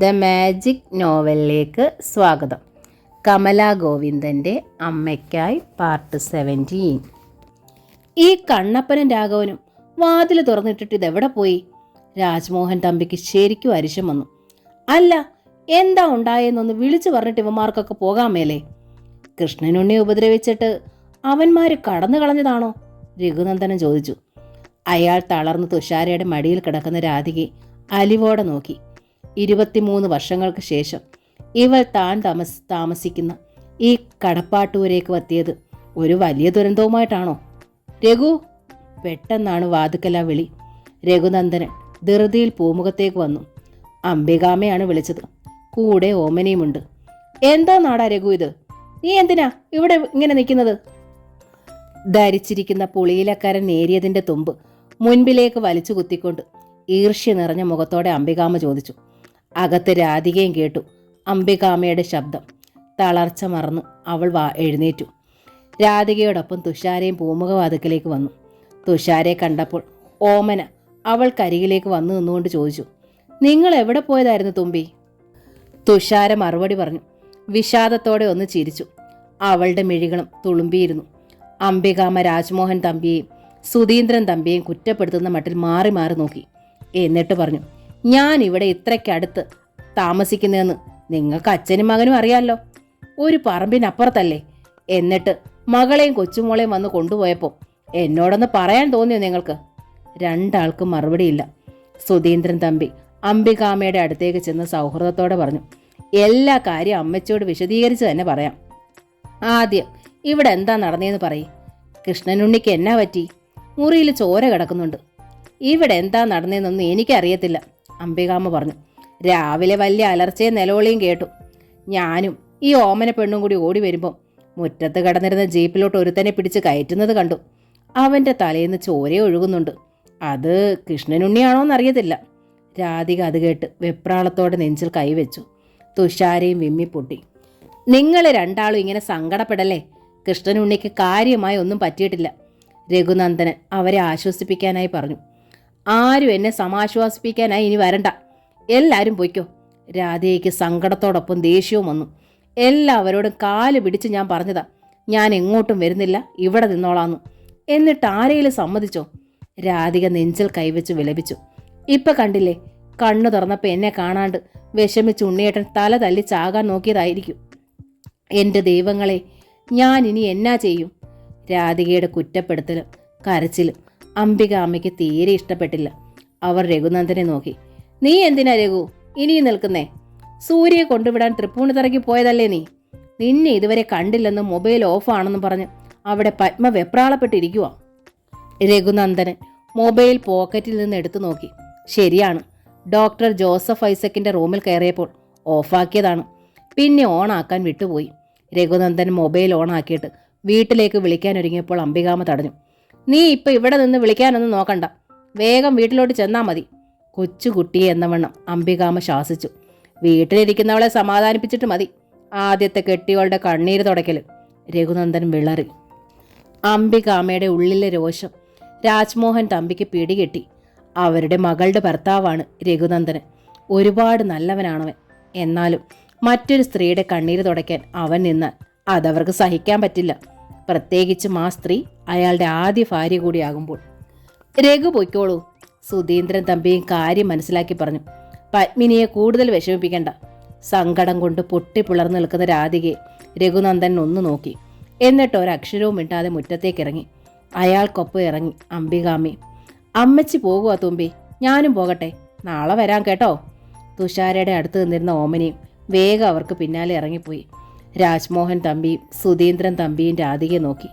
The magic നോവലിലേക്ക് സ്വാഗതം. Kamala ഗോവിന്ദൻ്റെ അമ്മയ്ക്കായി part 17. ഈ കണ്ണപ്പനും രാഘവനും വാതിൽ തുറന്നിട്ടിട്ട് ഇതെവിടെ പോയി? രാജ്മോഹൻ തമ്പിക്ക് ശരിക്കും അരിശം വന്നു. അല്ല, എന്താ ഉണ്ടായെന്നൊന്ന് വിളിച്ചു പറഞ്ഞിട്ട് ഇവന്മാർക്കൊക്കെ പോകാൻ മേലേ? കൃഷ്ണനുണ്ണി ഉപദ്രവിച്ചിട്ട് അവന്മാര് കടന്നു കളഞ്ഞതാണോ? രഘുനന്ദനൻ ചോദിച്ചു. അയാൾ തളർന്ന് തുഷാരയുടെ മടിയിൽ കിടക്കുന്ന രാധികയെ അലിവോടെ നോക്കി. 23 വർഷങ്ങൾക്ക് ശേഷം ഇവൾ താൻ താമസിക്കുന്ന ഈ കടപ്പാട്ടൂരേക്ക് എത്തിയത് ഒരു വലിയ ദുരന്തവുമായിട്ടാണോ? രഘു! പെട്ടെന്നാണ് വാതുക്കല വിളി. രഘുനന്ദനൻ ധൃതിയിൽ പൂമുഖത്തേക്ക് വന്നു. അംബികാമയാണ് വിളിച്ചത്. കൂടെ ഓമനയുമുണ്ട്. എന്താ നാടാ രഘു ഇത്? നീ എന്തിനാ ഇവിടെ ഇങ്ങനെ നിൽക്കുന്നത്? ധരിച്ചിരിക്കുന്ന പുളിയിലക്കാരൻ നേരിയതിൻ്റെ തുമ്പ് മുൻപിലേക്ക് വലിച്ചു കുത്തിക്കൊണ്ട് ഈർഷ്യ നിറഞ്ഞ മുഖത്തോടെ അംബികാമ ചോദിച്ചു. അകത്ത് രാധികയും കേട്ടു അംബികാമയുടെ ശബ്ദം. തളർച്ച മറന്ന് അവൾ എഴുന്നേറ്റു. രാധികയോടൊപ്പം തുഷാരയും പൂമുഖവാതുക്കലേക്ക് വന്നു. തുഷാരയെ കണ്ടപ്പോൾ ഓമന അവൾക്കരികിലേക്ക് വന്നു നിന്നുകൊണ്ട് ചോദിച്ചു, നിങ്ങൾ എവിടെ പോയതായിരുന്നു തുമ്പി? തുഷാര മറുപടി പറഞ്ഞു. വിഷാദത്തോടെ ഒന്ന് ചിരിച്ചു. അവളുടെ മിഴികളും തുളുമ്പിയിരുന്നു. അംബികാമ രാജ്മോഹൻ തമ്പിയെയും സുധീന്ദ്രൻ തമ്പിയെയും കുറ്റപ്പെടുത്തുന്ന മട്ടിൽ മാറി മാറി നോക്കി. എന്നിട്ട് പറഞ്ഞു, ഞാൻ ഇവിടെ ഇത്രയ്ക്കടുത്ത് താമസിക്കുന്നതെന്ന് നിങ്ങൾക്ക് അച്ഛനും മകനും അറിയാമല്ലോ. ഒരു പറമ്പിനപ്പുറത്തല്ലേ. എന്നിട്ട് മകളെയും കൊച്ചുമോളെയും വന്ന് കൊണ്ടുപോയപ്പോൾ എന്നോടൊന്ന് പറയാൻ തോന്നിയോ നിങ്ങൾക്ക്? രണ്ടാൾക്കും മറുപടിയില്ല. സുധീന്ദ്രൻ തമ്പി അംബികാമയുടെ അടുത്തേക്ക് ചെന്ന് സൗഹൃദത്തോടെ പറഞ്ഞു, എല്ലാ കാര്യം അമ്മച്ചിയോട് വിശദീകരിച്ച് തന്നെ പറയാം. ആദ്യം ഇവിടെ എന്താ നടന്നതെന്ന് പറയും. കൃഷ്ണനുണ്ണിക്ക് എന്നാ പറ്റി? മുറിയിൽ ചോര കിടക്കുന്നുണ്ട്. ഇവിടെ എന്താ നടന്നതെന്നൊന്നും എനിക്കറിയത്തില്ല, അംബികാമ്മ പറഞ്ഞു. രാവിലെ വലിയ അലർച്ചയും നിലവിളിയും കേട്ടു. ഞാനും ഈ ഓമന പെണ്ണും കൂടി ഓടി വരുമ്പം മുറ്റത്ത് കിടന്നിരുന്ന ജീപ്പിലോട്ട് ഒരുത്തനെ പിടിച്ച് കയറ്റുന്നത് കണ്ടു. അവൻ്റെ തലേന്ന് ചോര ഒഴുകുന്നുണ്ട്. അത് കൃഷ്ണനുണ്ണിയാണോന്നറിയത്തില്ല. രാധിക അത് കേട്ട് വെപ്രാളത്തോടെ നെഞ്ചിൽ കൈവച്ചു. തുഷാരയും വിമ്മിപ്പൊട്ടി. നിങ്ങൾ രണ്ടാളും ഇങ്ങനെ സങ്കടപ്പെടല്ലേ. കൃഷ്ണനുണ്ണിക്ക് കാര്യമായി ഒന്നും പറ്റിയിട്ടില്ല. രഘുനന്ദനൻ അവരെ ആശ്വസിപ്പിക്കാനായി പറഞ്ഞു. ആരും എന്നെ സമാശ്വാസിപ്പിക്കാനായി ഇനി വരണ്ട, എല്ലാവരും പൊയ്ക്കോ. രാധയ്ക്ക് സങ്കടത്തോടൊപ്പം ദേഷ്യവും വന്നു. എല്ലാവരോടും കാല് പിടിച്ച് ഞാൻ പറഞ്ഞതാ, ഞാൻ എങ്ങോട്ടും വരുന്നില്ല, ഇവിടെ നിന്നോളാന്നു. എന്നിട്ട് ആരെങ്കിലും സമ്മതിച്ചോ? രാധിക നെഞ്ചിൽ കൈവച്ച് വിലപിച്ചു. ഇപ്പൊ കണ്ടില്ലേ, കണ്ണു തുറന്നപ്പോൾ എന്നെ കാണാണ്ട് വിഷമിച്ച് ഉണ്ണിയേട്ടൻ തല തല്ലി ചാകാൻ നോക്കിയതായിരിക്കും. എൻ്റെ ദൈവങ്ങളെ, ഞാൻ ഇനി എന്നാ ചെയ്യും? രാധികയുടെ കുറ്റപ്പെടുത്തലും കരച്ചിലും അംബികാമ്മയ്ക്ക് തീരെ ഇഷ്ടപ്പെട്ടില്ല. അവർ രഘുനന്ദനെ നോക്കി. നീ എന്തിനാ രഘു ഇനിയും നിൽക്കുന്നേ? സൂര്യയെ കൊണ്ടുവിടാൻ തൃപ്പൂണിത്തറയ്ക്ക് പോയതല്ലേ നീ? നിന്നെ ഇതുവരെ കണ്ടില്ലെന്നും മൊബൈൽ ഓഫാണെന്നും പറഞ്ഞ് അവിടെ പത്മ വെപ്രാളപ്പെട്ടിരിക്കുക. രഘുനന്ദനൻ മൊബൈൽ പോക്കറ്റിൽ നിന്ന് എടുത്തു നോക്കി. ശരിയാണ്, ഡോക്ടർ ജോസഫ് ഐസക്കിൻ്റെ റൂമിൽ കയറിയപ്പോൾ ഓഫാക്കിയതാണ്. പിന്നെ ഓണാക്കാൻ വിട്ടുപോയി. രഘുനന്ദൻ മൊബൈൽ ഓണാക്കിയിട്ട് വീട്ടിലേക്ക് വിളിക്കാനൊരുങ്ങിയപ്പോൾ അംബികാമ തടഞ്ഞു. നീ ഇപ്പം ഇവിടെ നിന്ന് വിളിക്കാനൊന്നും നോക്കണ്ട, വേഗം വീട്ടിലോട്ട് ചെന്നാൽ മതി. കൊച്ചുകുട്ടിയെ എന്നവണ്ണം അംബികാമ ശാസിച്ചു. വീട്ടിലിരിക്കുന്നവളെ സമാധാനിപ്പിച്ചിട്ട് മതി ആദ്യത്തെ കെട്ടിയോളുടെ കണ്ണീര് തുടയ്ക്കൽ. രഘുനന്ദൻ വിളറി. അംബികാമയുടെ ഉള്ളിലെ രോഷം രാജ്മോഹൻ തമ്പിക്ക് പിടികെട്ടി. അവരുടെ മകളുടെ ഭർത്താവാണ് രഘുനന്ദനൻ. ഒരുപാട് നല്ലവനാണവൻ. എന്നാലും മറ്റൊരു സ്ത്രീയുടെ കണ്ണീര് തുടയ്ക്കാൻ അവൻ നിന്നാൽ അതവർക്ക് സഹിക്കാൻ പറ്റില്ല. പ്രത്യേകിച്ചും ആ സ്ത്രീ അയാളുടെ ആദ്യ ഭാര്യ കൂടിയാകുമ്പോൾ. രഘു പൊയ്ക്കോളൂ, സുധീന്ദ്രൻ തമ്പിയും കാര്യം മനസ്സിലാക്കി പറഞ്ഞു. പത്മിനിയെ കൂടുതൽ വിഷമിപ്പിക്കണ്ട. സങ്കടം കൊണ്ട് പൊട്ടിപ്പിളർന്നു നിൽക്കുന്ന രാധികയെ രഘുനന്ദൻ ഒന്ന് നോക്കി. എന്നിട്ട് ഒരക്ഷരവും മിണ്ടാതെ മുറ്റത്തേക്ക് ഇറങ്ങി. അയാൾക്കൊപ്പം ഇറങ്ങി അംബികാമ്മയും. അമ്മച്ചി പോകുക തുമ്പി, ഞാനും പോകട്ടെ, നാളെ വരാം കേട്ടോ. തുഷാരയുടെ അടുത്ത് നിന്നിരുന്ന ഓമനയും വേഗം അവർക്ക് പിന്നാലെ ഇറങ്ങിപ്പോയി. രാജ്മോഹൻ തമ്പിയും സുധീന്ദ്രൻ തമ്പിയും രാധികയെ നോക്കി.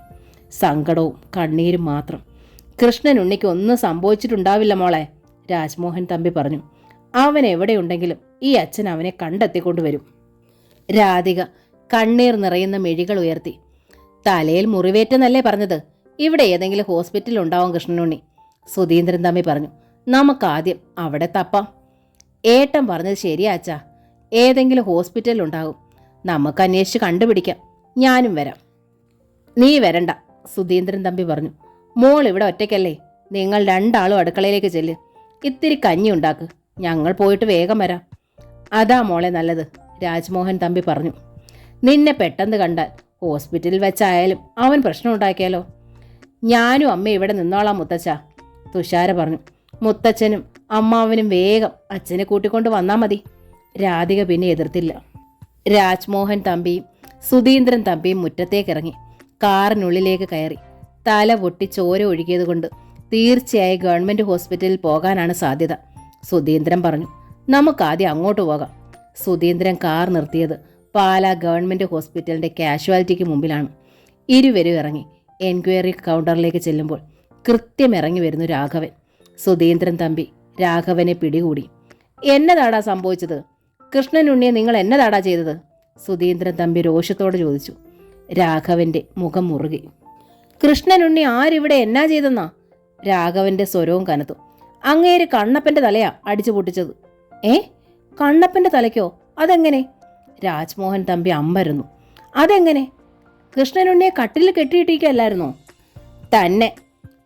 സങ്കടവും കണ്ണീരും മാത്രം. കൃഷ്ണനുണ്ണിക്ക് ഒന്നും സംഭവിച്ചിട്ടുണ്ടാവില്ല മോളെ, രാജ്മോഹൻ തമ്പി പറഞ്ഞു. അവൻ എവിടെയുണ്ടെങ്കിലും ഈ അച്ഛൻ അവനെ കണ്ടെത്തിക്കൊണ്ടുവരും. രാധിക കണ്ണീർ നിറയുന്ന മിഴികൾ ഉയർത്തി. തലയിൽ മുറിവേറ്റെന്നല്ലേ പറഞ്ഞത്? ഇവിടെ ഏതെങ്കിലും ഹോസ്പിറ്റൽ ഉണ്ടാവും കൃഷ്ണനുണ്ണി, സുധീന്ദ്രൻ തമ്പി പറഞ്ഞു. നമുക്കാദ്യം അവിടെ തപ്പാം. ഏട്ടൻ പറഞ്ഞത് ശരിയാച്ചാ, ഏതെങ്കിലും ഹോസ്പിറ്റൽ ഉണ്ടാകും. നമുക്ക് അന്വേഷിച്ച് കണ്ടുപിടിക്കാം. ഞാനും വരാം. നീ വരണ്ട, സുധീന്ദ്രൻ തമ്പി പറഞ്ഞു. മോൾ ഇവിടെ ഒറ്റയ്ക്കല്ലേ, നിങ്ങൾ രണ്ടാളും അടുക്കളയിലേക്ക് ചെല്ല്. ഇത്തിരി കഞ്ഞി ഉണ്ടാക്ക്, ഞങ്ങൾ പോയിട്ട് വേഗം വരാം. അതാ മോളെ നല്ലത്, രാജ്മോഹൻ തമ്പി പറഞ്ഞു. നിന്നെ പെട്ടെന്ന് കണ്ടാൽ ഹോസ്പിറ്റലിൽ വെച്ചായാലും അവൻ പ്രശ്നം ഉണ്ടാക്കിയാലോ? ഞാനും അമ്മ ഇവിടെ നിന്നോളാം മുത്തച്ഛ, തുഷാര പറഞ്ഞു. മുത്തച്ഛനും അമ്മാവനും വേഗം അച്ഛനെ കൂട്ടിക്കൊണ്ട് വന്നാൽ മതി. രാധിക പിന്നെ എതിർത്തില്ല. രാജ്മോഹൻ തമ്പിയും സുധീന്ദ്രൻ തമ്പിയും മുറ്റത്തേക്കിറങ്ങി കാറിനുള്ളിലേക്ക് കയറി. തല പൊട്ടി ചോര ഒഴുകിയത് കൊണ്ട് തീർച്ചയായും ഗവൺമെന്റ് ഹോസ്പിറ്റലിൽ പോകാനാണ് സാധ്യത. സുധീന്ദ്രൻ പറഞ്ഞു. നമുക്കാദ്യം അങ്ങോട്ട് പോകാം. സുധീന്ദ്രൻ കാർ നിർത്തിയത് പാലാ ഗവൺമെന്റ് ഹോസ്പിറ്റലിന്റെ കാഷ്വാലിറ്റിക്ക് മുമ്പിലാണ്. ഇരുവരും ഇറങ്ങി എൻക്വയറി കൗണ്ടറിലേക്ക് ചെല്ലുമ്പോൾ കൃത്യം ഇറങ്ങി വരുന്നു രാഘവൻ. സുധീന്ദ്രൻ തമ്പി രാഘവനെ പിടികൂടി. എന്നതാടാ സംഭവിച്ചത്? കൃഷ്ണനുണ്ണിയെ നിങ്ങൾ എന്നതാടാ ചെയ്തത്? സുധീന്ദ്രൻ തമ്പി രോഷത്തോടെ ചോദിച്ചു. രാഘവന്റെ മുഖം മുറുകി. കൃഷ്ണനുണ്ണി ആരിവിടെ എന്നാ ചെയ്തെന്നാ? രാഘവന്റെ സ്വരവും കനത്തു. അങ്ങേര് കണ്ണപ്പന്റെ തലയാ അടിച്ചു പൊട്ടിച്ചത്. കണ്ണപ്പന്റെ തലയ്ക്കോ? അതെങ്ങനെ? രാജ്മോഹൻ തമ്പി അമ്പരന്നു. അതെങ്ങനെ? കൃഷ്ണനുണ്ണിയെ കട്ടിലിൽ കെട്ടിയിട്ടിരിക്കല്ലായിരുന്നോ? തന്നെ.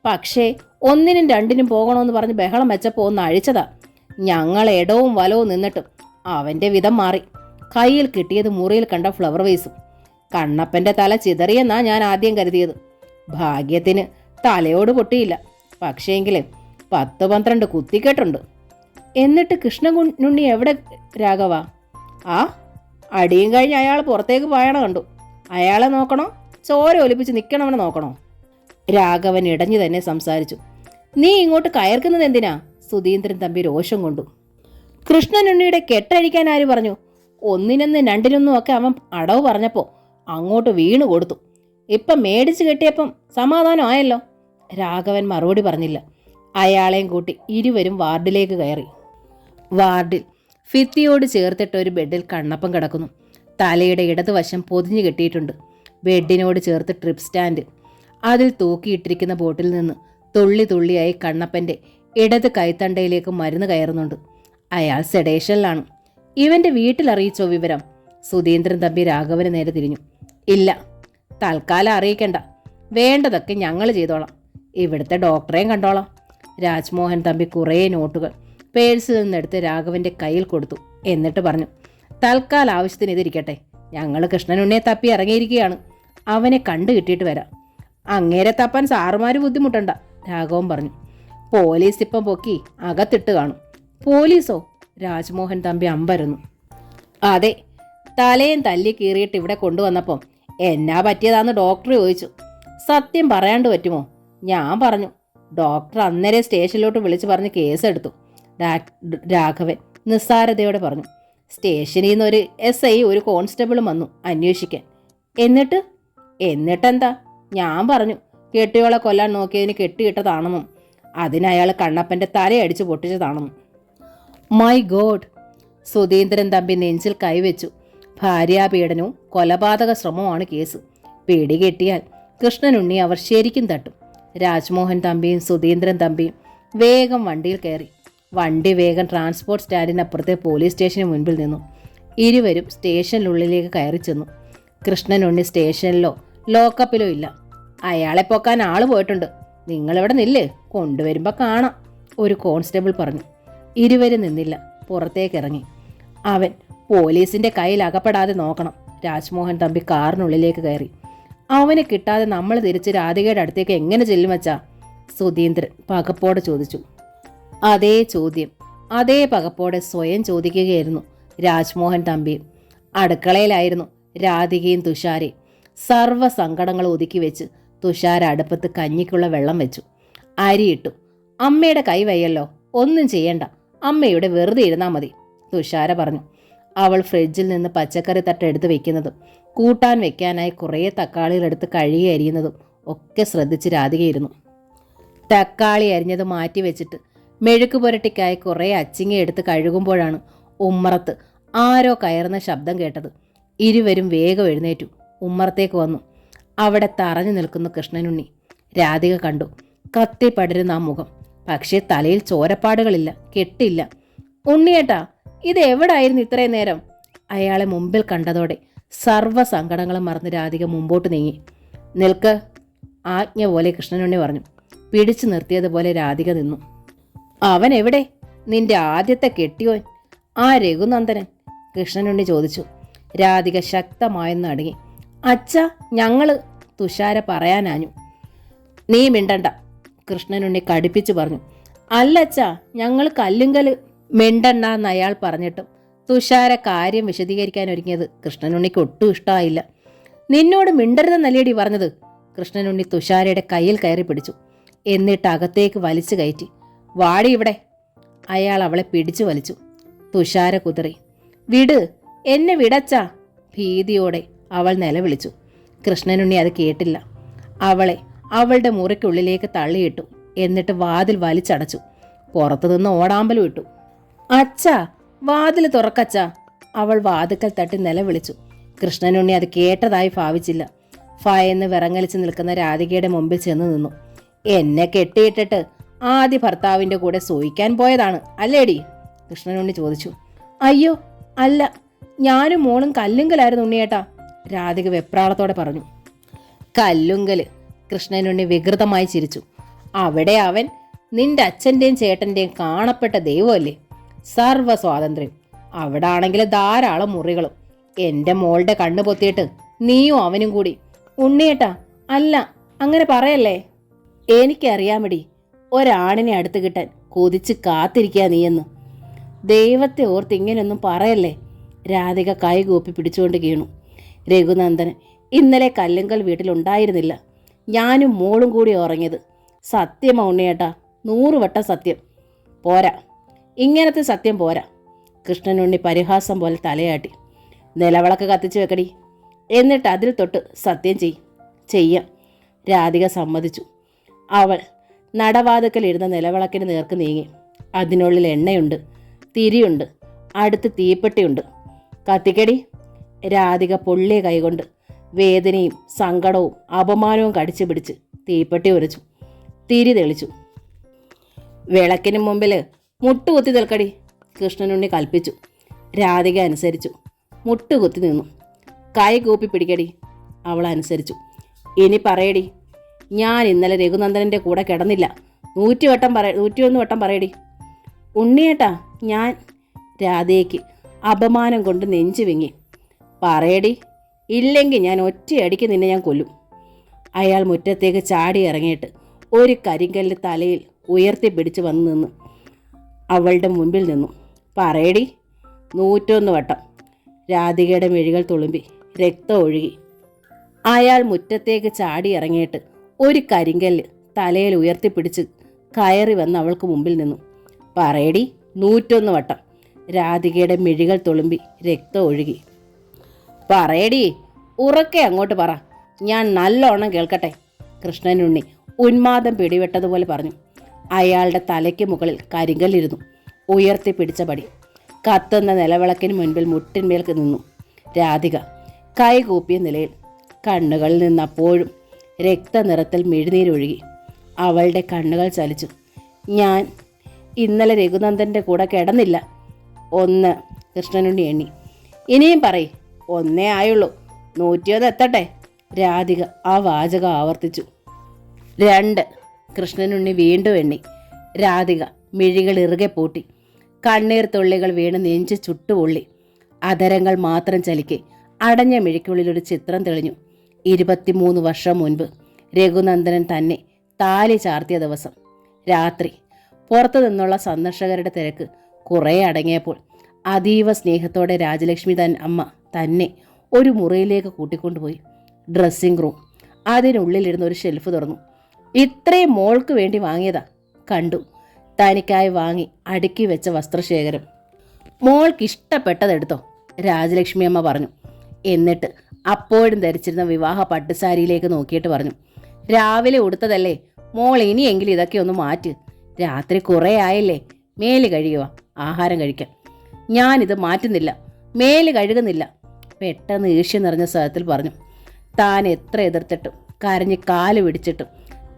പക്ഷേ ഒന്നിനും രണ്ടിനും പോകണമെന്ന് പറഞ്ഞ് ബഹളം വെച്ചപ്പോൾ ഒന്ന് അഴിച്ചതാ. ഞങ്ങൾ ഇടവും വലവും നിന്നിട്ടും അവന്റെ വിധം മാറി. കയ്യിൽ കിട്ടിയത് മുറിയിൽ കണ്ട ഫ്ലവർ വേസും. കണ്ണപ്പന്റെ തല ചിതറിയെന്നാ ഞാൻ ആദ്യം കരുതിയത്. ഭാഗ്യത്തിന് തലയോട് പൊട്ടിയില്ല. പക്ഷേങ്കിലും 10-12 കുത്തിക്കെട്ടുണ്ട്. എന്നിട്ട് കൃഷ്ണനുണ്ണി എവിടെ രാഘവ? അടിയും കഴിഞ്ഞ് അയാൾ പുറത്തേക്ക് പായണ കണ്ടു. അയാളെ നോക്കണോ ചോര ഒലിപ്പിച്ച് നിൽക്കണവനെ നോക്കണോ? രാഘവൻ ഇടഞ്ഞു തന്നെ സംസാരിച്ചു. നീ ഇങ്ങോട്ട് കയർക്കുന്നത് എന്തിനാ? സുധീന്ദ്രൻ തമ്പി രോഷം കൊണ്ടു. കൃഷ്ണനുണ്ണിയുടെ കെട്ടഴിക്കാൻ ആര് പറഞ്ഞു? ഒന്നിനൊന്നും രണ്ടിനൊന്നും ഒക്കെ അവൻ അടവ് പറഞ്ഞപ്പോൾ അങ്ങോട്ട് വീണു കൊടുത്തു. ഇപ്പം മേടിച്ചു കെട്ടിയപ്പം സമാധാനം ആയല്ലോ. രാഘവൻ മറുപടി പറഞ്ഞില്ല. അയാളെയും കൂട്ടി ഇരുവരും വാർഡിലേക്ക് കയറി. വാർഡിൽ ഭിത്തിയോട് ചേർത്തിട്ട ഒരു ബെഡിൽ കണ്ണപ്പൻ കിടക്കുന്നു. തലയുടെ ഇടതുവശം പൊതിഞ്ഞു കെട്ടിയിട്ടുണ്ട്. ബെഡിനോട് ചേർത്ത് ട്രിപ്പ് സ്റ്റാൻഡ്. അതിൽ തൂക്കിയിട്ടിരിക്കുന്ന ബോട്ടിൽ നിന്ന് തുള്ളി തുള്ളിയായി കണ്ണപ്പന്റെ ഇടത് കൈത്തണ്ടയിലേക്ക് മരുന്ന് കയറുന്നുണ്ട്. അയാൾ സെഡേഷനിലാണ്. ഇവന്റെ വീട്ടിൽ അറിയിച്ചോ വിവരം? സുധീന്ദ്രൻ തമ്പി രാഘവന് നേരെ തിരിഞ്ഞു. ഇല്ല, തൽക്കാലം അറിയിക്കണ്ട. വേണ്ടതൊക്കെ ഞങ്ങൾ ചെയ്തോളാം. ഇവിടുത്തെ ഡോക്ടറെയും കണ്ടോളാം. രാജ്മോഹൻ തമ്പി കുറേ നോട്ടുകൾ പേഴ്സിൽ നിന്നെടുത്ത് രാഘവന്റെ കയ്യിൽ കൊടുത്തു. എന്നിട്ട് പറഞ്ഞു, തൽക്കാല ആവശ്യത്തിന് ഇതിരിക്കട്ടെ. ഞങ്ങൾ കൃഷ്ണനുണ്ണിയെ തപ്പി ഇറങ്ങിയിരിക്കുകയാണ്. അവനെ കണ്ടു കിട്ടിയിട്ട് വരാം. അങ്ങേരെ തപ്പാൻ സാറുമാര് ബുദ്ധിമുട്ടണ്ട, രാഘവൻ പറഞ്ഞു. പോലീസ് ഇപ്പം പൊക്കി അകത്തിട്ട് കാണും. പോലീസോ? രാജ്മോഹൻ തമ്പി അമ്പരന്നു. അതെ, തലയും തല്ലി കീറിയിട്ട് ഇവിടെ കൊണ്ടുവന്നപ്പം എന്നാ പറ്റിയതാന്ന് ഡോക്ടർ ചോദിച്ചു. സത്യം പറയാണ്ട് പറ്റുമോ? ഞാൻ പറഞ്ഞു. ഡോക്ടർ അന്നേരം സ്റ്റേഷനിലോട്ട് വിളിച്ചു പറഞ്ഞ് കേസെടുത്തു. രാഘവൻ നിസ്സാരതയോടെ പറഞ്ഞു. സ്റ്റേഷനിൽ നിന്ന് ഒരു SI ഒരു കോൺസ്റ്റബിളും വന്നു അന്വേഷിക്കാൻ. എന്നിട്ടെന്താ? ഞാൻ പറഞ്ഞു കെട്ടിയോളെ കൊല്ലാൻ നോക്കിയതിന് കെട്ടിയിട്ടതാണെന്നും അതിനയാൾ കണ്ണപ്പന്റെ തലയടിച്ച് പൊട്ടിച്ചതാണെന്നും. My god! സുധീന്ദ്രൻ തമ്പി നെഞ്ചിൽ കൈവച്ചു. ഭാര്യാപീഡനവും കൊലപാതക ശ്രമവുമാണ് കേസ്. പിടികെട്ടിയാൽ കൃഷ്ണനുണ്ണി അവർ ശരിക്കും തട്ടും. രാജ്മോഹൻ തമ്പിയും സുധീന്ദ്രൻ തമ്പിയും വേഗം വണ്ടിയിൽ കയറി. വണ്ടി വേഗം ട്രാൻസ്പോർട്ട് സ്റ്റാൻഡിനപ്പുറത്തെ പോലീസ് സ്റ്റേഷന് മുൻപിൽ നിന്നു. ഇരുവരും സ്റ്റേഷനിലുള്ളിലേക്ക് കയറി ചെന്നു. കൃഷ്ണനുണ്ണി സ്റ്റേഷനിലോ ലോക്കപ്പിലോ ഇല്ല. അയാളെ പൊക്കാൻ ആള് പോയിട്ടുണ്ട്. നിങ്ങളിവിടെ നില്ലേ, കൊണ്ടുവരുമ്പോൾ കാണാം, ഒരു കോൺസ്റ്റബിൾ പറഞ്ഞു. ഇരുവരും നിന്നില്ല, പുറത്തേക്കിറങ്ങി. അവൻ പോലീസിന്റെ കയ്യിൽ അകപ്പെടാതെ നോക്കണം. രാജ്മോഹൻ തമ്പി കാറിനുള്ളിലേക്ക് കയറി. അവനെ കിട്ടാതെ നമ്മൾ തിരിച്ച് രാധികയുടെ അടുത്തേക്ക് എങ്ങനെ ചെല്ലും വച്ചാ? സുധീന്ദ്രൻ പകപ്പോടെ ചോദിച്ചു. അതേ ചോദ്യം അതേ പകപ്പോടെ സ്വയം ചോദിക്കുകയായിരുന്നു രാജ്മോഹൻ തമ്പിയും. അടുക്കളയിലായിരുന്നു രാധികയും തുഷാരയും. സർവ്വ സങ്കടങ്ങൾ ഒതുക്കി വെച്ച് തുഷാര അടുപ്പത്ത് കഞ്ഞിക്കുള്ള വെള്ളം വെച്ചു. അരിയിട്ടു. അമ്മയുടെ കൈ വയ്യല്ലോ, ഒന്നും ചെയ്യണ്ട, അമ്മയുടെ വെറുതെ ഇരുന്നാൽ മതി, തുഷാര പറഞ്ഞു. അവൾ ഫ്രിഡ്ജിൽ നിന്ന് പച്ചക്കറി തട്ടെടുത്ത് വെക്കുന്നതും കൂട്ടാൻ വെക്കാനായി കുറേ തക്കാളികളെടുത്ത് കഴുകി അരിയുന്നതും ഒക്കെ ശ്രദ്ധിച്ച് രാധികയിരുന്നു. തക്കാളി അരിഞ്ഞത് മാറ്റി വെച്ചിട്ട് മെഴുക്ക് പുരട്ടിക്കായി കുറേ അച്ചിങ്ങ എടുത്ത് കഴുകുമ്പോഴാണ് ഉമ്മറത്ത് ആരോ കയറുന്ന ശബ്ദം കേട്ടത്. ഇരുവരും വേഗം എഴുന്നേറ്റു. ഉമ്മറത്തേക്ക് വന്നു. അവിടെ തറഞ്ഞു നിൽക്കുന്ന കൃഷ്ണനുണ്ണി. രാധിക കണ്ടു കത്തി പടരുന്ന ആ മുഖം. പക്ഷേ തലയിൽ ചോരപ്പാടുകളില്ല, കെട്ടില്ല. ഉണ്ണിയേട്ടാ, ഇത് എവിടായിരുന്നു ഇത്രയും നേരം? അയാളെ മുമ്പിൽ കണ്ടതോടെ സർവ്വ സങ്കടങ്ങളും മറന്ന് രാധിക മുമ്പോട്ട് നീങ്ങി. നിൽക്ക്, ആജ്ഞ പോലെ കൃഷ്ണനുണ്ണി പറഞ്ഞു. പിടിച്ചു നിർത്തിയതുപോലെ രാധിക നിന്നു. അവൻ എവിടെ? നിന്റെ ആദ്യത്തെ കെട്ടിയോൻ? ആ രഘുനന്ദനൻ? കൃഷ്ണനുണ്ണി ചോദിച്ചു. രാധിക ശക്തമായെന്ന് അടങ്ങി. അച്ഛാ, ഞങ്ങള് തുഷാര പറയാനാഞ്ഞു. നീ മിണ്ടണ്ട, കൃഷ്ണനുണ്ണി കടുപ്പിച്ചു പറഞ്ഞു. അല്ലച്ചാ, ഞങ്ങൾ കല്ലുങ്കല്. മിണ്ടണ്ടെന്ന് അയാൾ പറഞ്ഞിട്ടും തുഷാര കാര്യം വിശദീകരിക്കാൻ ഒരുങ്ങിയത് കൃഷ്ണനുണ്ണിക്ക് ഒട്ടും ഇഷ്ടമായില്ല. നിന്നോട് മിണ്ടരുതെന്നല്ലേടി പറഞ്ഞത്? കൃഷ്ണനുണ്ണി തുഷാരയുടെ കയ്യിൽ കയറി പിടിച്ചു. എന്നിട്ട് അകത്തേക്ക് വലിച്ചു കയറ്റി. വാടി ഇവിടെ. അയാൾ അവളെ പിടിച്ചു വലിച്ചു. തുഷാര കുതറി. വിട്, എന്നെ വിടച്ചാ. ഭീതിയോടെ അവൾ നിലവിളിച്ചു. കൃഷ്ണനുണ്ണി അത് കേട്ടില്ല. അവളെ അവളുടെ മുറിക്കുള്ളിലേക്ക് തള്ളിയിട്ടു. എന്നിട്ട് വാതിൽ വലിച്ചടച്ചു. പുറത്തുനിന്ന് ഓടാമ്പലും ഇട്ടു. അച്ഛാ, വാതിൽ തുറക്കച്ചാ. അവൾ വാതിക്കൽ തട്ടി നിലവിളിച്ചു. കൃഷ്ണനുണ്ണി അത് കേട്ടതായി ഭാവിച്ചില്ല. ഭയന്ന് വിറങ്ങലിച്ച് നിൽക്കുന്ന രാധികയുടെ മുമ്പിൽ ചെന്ന് നിന്നു. എന്നെ കെട്ടിയിട്ടിട്ട് ആദ്യ ഭർത്താവിൻ്റെ കൂടെ സൂയിക്കാൻ പോയതാണ് അല്ലേടി? കൃഷ്ണനുണ്ണി ചോദിച്ചു. അയ്യോ അല്ല, ഞാനും മോളും കല്ലുങ്കലായിരുന്നു ഉണ്ണിയേട്ടാ, രാധിക വെപ്രാളത്തോടെ പറഞ്ഞു. കല്ലുങ്കല്? കൃഷ്ണനുണ്ണി വികൃതമായി ചിരിച്ചു. അവിടെ അവൻ നിന്റെ അച്ഛൻ്റെയും ചേട്ടൻ്റെയും കാണപ്പെട്ട ദൈവമല്ലേ? സർവ്വ സ്വാതന്ത്ര്യം. അവിടെ ആണെങ്കിൽ ധാരാളം മുറികളും. എൻ്റെ മോളുടെ കണ്ണു പൊത്തിയിട്ട് നീയും അവനും കൂടി. ഉണ്ണിയേട്ടാ, അല്ല, അങ്ങനെ പറയല്ലേ. എനിക്കറിയാമടി, ഒരാണിനെ അടുത്ത് കിട്ടാൻ കൊതിച്ച് കാത്തിരിക്കുക നീയെന്ന്. ദൈവത്തെ ഓർത്ത് ഇങ്ങനെയൊന്നും പറയല്ലേ. രാധിക കൈകൂപ്പി പിടിച്ചുകൊണ്ട് വീണു. രഘുനന്ദൻ ഇന്നലെ കല്ലുങ്കൽ വീട്ടിലുണ്ടായിരുന്നില്ല. ഞാനും മോളും കൂടി ഉറങ്ങിയത്. സത്യമാ ഉണ്ണിയേട്ടാ, 100 വട്ടം സത്യം. പോരാ, ഇങ്ങനത്തെ സത്യം പോരാ. കൃഷ്ണനുണ്ണി പരിഹാസം പോലെ തലയാട്ടി. നിലവിളക്ക് കത്തിച്ചു വെക്കടി, എന്നിട്ട് അതിൽ തൊട്ട് സത്യം ചെയ്യാം. രാധിക സമ്മതിച്ചു. അവൾ നടവാതുക്കൽ ഇരുന്ന നിലവിളക്കിന് നേർക്ക് നീങ്ങി. അതിനുള്ളിൽ എണ്ണയുണ്ട്, തിരിയുണ്ട്, അടുത്ത് തീപ്പെട്ടിയുണ്ട്. കത്തിക്കടി. രാധിക പൊള്ളിയ കൈകൊണ്ട് വേദനയും സങ്കടവും അപമാനവും കടിച്ചു പിടിച്ച് തീപ്പെട്ടി ഉരച്ചു. തിരി തെളിച്ചു. വിളക്കിന് മുമ്പിൽ മുട്ടുകുത്തി നിൽക്കടി, കൃഷ്ണനുണ്ണി കൽപ്പിച്ചു. രാധിക അനുസരിച്ചു. മുട്ടുകുത്തി നിന്നു. കൈ കൂപ്പി പിടിക്കടി. അവൾ അനുസരിച്ചു. ഇനി പറയടി, ഞാൻ ഇന്നലെ രഘുനന്ദനൻ്റെ കൂടെ കിടന്നില്ല. 101 വട്ടം പറയടി. ഉണ്ണിയേട്ടാ, ഞാൻ. രാധയ്ക്ക് അപമാനം കൊണ്ട് നെഞ്ചു വിങ്ങി. പറയടി, ഇല്ലെങ്കിൽ ഞാൻ ഒറ്റയടിക്ക് നിന്നെ ഞാൻ കൊല്ലും. അയാൾ മുറ്റത്തേക്ക് ചാടി ഇറങ്ങിയിട്ട് ഒരു കരിങ്കല്ല് തലയിൽ ഉയർത്തിപ്പിടിച്ച് വന്ന് നിന്ന് അവളുടെ മുമ്പിൽ നിന്നു. പറയടി. 101 വട്ടം. രാധികയുടെ മിഴികൾ തുളുമ്പി രക്തം ഒഴുകി. അയാൾ മുറ്റത്തേക്ക് ചാടി ഇറങ്ങിയിട്ട് ഒരു കരിങ്കല്ല് തലയിൽ ഉയർത്തിപ്പിടിച്ച് കയറി വന്ന് അവൾക്ക് മുമ്പിൽ നിന്നു. പറയടി. 101 വട്ടം. രാധികയുടെ മിഴികൾ തുളുമ്പി രക്തം ഒഴുകി. പറയടി, ഉറക്കെ അങ്ങോട്ട് പറ, ഞാൻ നല്ലോണം കേൾക്കട്ടെ. കൃഷ്ണനുണ്ണി ഉന്മാദം പിടിവിട്ടതുപോലെ പറഞ്ഞു. അയാളുടെ തലയ്ക്ക് മുകളിൽ കരിങ്കല്ലിരുന്നു. ഉയർത്തിപ്പിടിച്ച പടി. കത്തുന്ന നിലവിളക്കിന് മുൻപിൽ മുട്ടിന്മേൽ നിന്നു രാധിക, കൈകൂപ്പിയ നിലയിൽ. കണ്ണുകളിൽ നിന്നപ്പോഴും രക്തനിറത്തിൽ മിഴിനീരൊഴുകി. അവളുടെ കണ്ണുകൾ ചലിച്ചു. ഞാൻ ഇന്നലെ രഘുനന്ദൻ്റെ കൂടെ കിടന്നില്ല. 1. കൃഷ്ണനുണ്ണി എണ്ണി. ഇനിയും പറയ്. 1 ആയുള്ളൂ. 101 എത്തട്ടെ. രാധിക ആ വാചകം ആവർത്തിച്ചു. 2. കൃഷ്ണനുണ്ണി വീണ്ടും എണ്ണി. രാധിക മിഴികൾ ഇറുകെ പൂട്ടി. കണ്ണീർ തുള്ളികൾ വീണ് നെഞ്ച് ചുട്ടുപൊള്ളി. അധരങ്ങൾ മാത്രം ചലിക്കെ അടഞ്ഞ മിഴിക്കുള്ളിലൊരു ചിത്രം തെളിഞ്ഞു. 23 വർഷം മുൻപ് രഘുനന്ദനൻ തന്നെ താലി ചാർത്തിയ ദിവസം രാത്രി. പുറത്തു നിന്നുള്ള സന്ദർശകരുടെ തിരക്ക് കുറേ അടങ്ങിയപ്പോൾ അതീവ സ്നേഹത്തോടെ രാജലക്ഷ്മി അമ്മ തന്നെ ഒരു മുറിയിലേക്ക് കൂട്ടിക്കൊണ്ടുപോയി. Dressing room. അതിനുള്ളിലിരുന്ന ഒരു ഷെൽഫ് തുറന്നു. ഇത്രയും മോൾക്ക് വേണ്ടി വാങ്ങിയതാ. കണ്ടു, തനിക്കായി വാങ്ങി അടുക്കി വെച്ച വസ്ത്രശേഖരം. മോൾക്ക് ഇഷ്ടപ്പെട്ടതെടുത്തോ, രാജലക്ഷ്മി അമ്മ പറഞ്ഞു. എന്നിട്ട് അപ്പോഴും ധരിച്ചിരുന്ന വിവാഹ പട്ടുസാരിയിലേക്ക് നോക്കിയിട്ട് പറഞ്ഞു. രാവിലെ ഉടുത്തതല്ലേ മോൾ, ഇനിയെങ്കിലും ഇതൊക്കെ ഒന്ന് മാറ്റ്. രാത്രി കുറേ ആയില്ലേ. മേല് കഴുകുക, ആഹാരം കഴിക്കാം. ഞാനിത് മാറ്റുന്നില്ല, മേല് കഴുകുന്നില്ല. പെട്ടെന്ന് ഈർഷ്യ നിറഞ്ഞ സ്വരത്തിൽ പറഞ്ഞു. താൻ എത്ര എതിർത്തിട്ടും കരഞ്ഞ് കാല് പിടിച്ചിട്ടും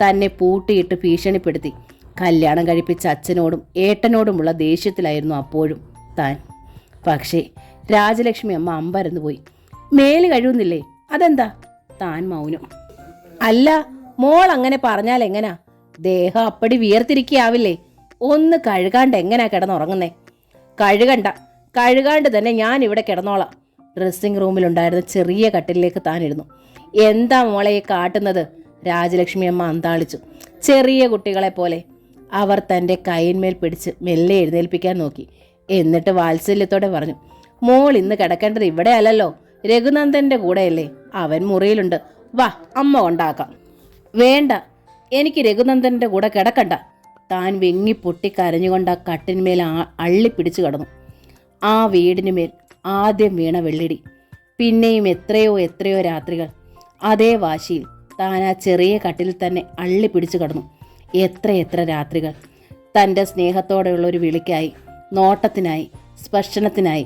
തന്നെ പൂട്ടിയിട്ട് ഭീഷണിപ്പെടുത്തി കല്യാണം കഴിപ്പിച്ച അച്ഛനോടും ഏട്ടനോടുമുള്ള ദേഷ്യത്തിലായിരുന്നു അപ്പോഴും താൻ. പക്ഷേ രാജലക്ഷ്മി അമ്മ അമ്പരന്ന് പോയി. മേല് കഴുകുന്നില്ലേ, അതെന്താ? താൻ മൗനം. അല്ല, മോൾ അങ്ങനെ പറഞ്ഞാൽ എങ്ങനാ? ദേഹം അപ്പടി വിയർത്തിരിക്കാവില്ലേ? ഒന്ന് കഴുകാണ്ട് എങ്ങനാ കിടന്നുറങ്ങുന്നേ? കഴുകണ്ട, കഴുകാണ്ട് തന്നെ ഞാൻ ഇവിടെ കിടന്നോളാം. ഡ്രസ്സിംഗ് റൂമിലുണ്ടായിരുന്ന ചെറിയ കട്ടിലേക്ക് താനിരുന്നു. എന്താ മോളെ ഈ കാട്ടുന്നത്? രാജലക്ഷ്മി അമ്മ അന്താളിച്ചു. ചെറിയ കുട്ടികളെ പോലെ. അവർ തൻ്റെ കൈയിന്മേൽ പിടിച്ച് മെല്ലെ എഴുന്നേൽപ്പിക്കാൻ നോക്കി. എന്നിട്ട് വാത്സല്യത്തോടെ പറഞ്ഞു, മോൾ ഇന്ന് കിടക്കേണ്ടത് ഇവിടെ അല്ലല്ലോ, രഘുനന്ദൻ്റെ കൂടെയല്ലേ? അവൻ മുറിയിലുണ്ട്. വാ, അമ്മ കൊണ്ടാക്കാം. വേണ്ട, എനിക്ക് രഘുനന്ദൻ്റെ കൂടെ കിടക്കണ്ട. താൻ വെങ്ങി പൊട്ടിക്കരഞ്ഞുകൊണ്ട് ആ കട്ടിന്മേൽ അള്ളിപ്പിടിച്ചു കിടന്നു. ആ വീടിനുമേൽ ആദ്യം വീണ വെള്ളിടി, പിന്നെയും എത്രയോ എത്രയോ രാത്രികൾ അതേ വാശിയിൽ താൻ ആ ചെറിയ കട്ടിൽ തന്നെ അള്ളിപ്പിടിച്ചു കിടന്നു. എത്ര രാത്രികൾ. തൻ്റെ സ്നേഹത്തോടെയുള്ള ഒരു വിളിക്കായി, നോട്ടത്തിനായി, സ്പർശനത്തിനായി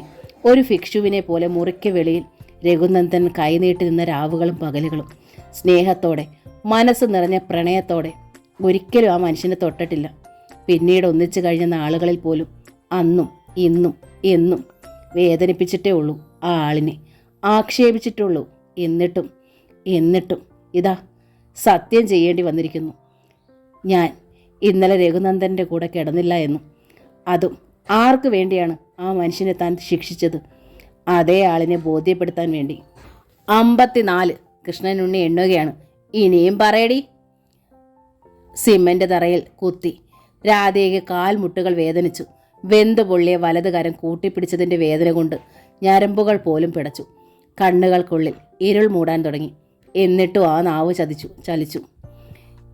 ഒരു ഭിക്ഷുവിനെ പോലെ മുറിക്ക് വെളിയിൽ രഘുനന്ദൻ കൈനീട്ടി നിന്ന രാവുകളും പകലുകളും. സ്നേഹത്തോടെ, മനസ്സ് നിറഞ്ഞ പ്രണയത്തോടെ. ഒരിക്കലും ആ മനുഷ്യനെ തൊട്ടിട്ടില്ല. പിന്നീട് ഒന്നിച്ചു കഴിഞ്ഞ നാളുകളിൽ പോലും അന്നും ഇന്നും എന്നും വേദനിപ്പിച്ചിട്ടേ ഉള്ളൂ ആ ആളിനെ, ആക്ഷേപിച്ചിട്ടുള്ളൂ. എന്നിട്ടും ഇതാ സത്യം ചെയ്യേണ്ടി വന്നിരിക്കുന്നു. ഞാൻ ഇന്നലെ രഘുനന്ദൻ്റെ കൂടെ കിടന്നില്ല എന്നും. അതും ആർക്ക് വേണ്ടിയാണ് ആ മനുഷ്യനെ താൻ ശിക്ഷിച്ചത്? അതേ ആളിനെ ബോധ്യപ്പെടുത്താൻ വേണ്ടി. 54 കൃഷ്ണനുണ്ണി എണ്ണുകയാണ്. ഇനിയും പറയടി. സിമന്റ് തറയിൽ കുത്തി രാധയ്ക്ക് കാൽമുട്ടുകൾ വേദനിച്ചു. വെന്തു പൊള്ളിയ വലത് കരം കൂട്ടിപ്പിടിച്ചതിൻ്റെ വേദന കൊണ്ട് ഞരമ്പുകൾ പോലും പിടച്ചു. കണ്ണുകൾക്കുള്ളിൽ ഇരുൾ മൂടാൻ തുടങ്ങി. എന്നിട്ടും ആ നാവ് ചലിച്ചു.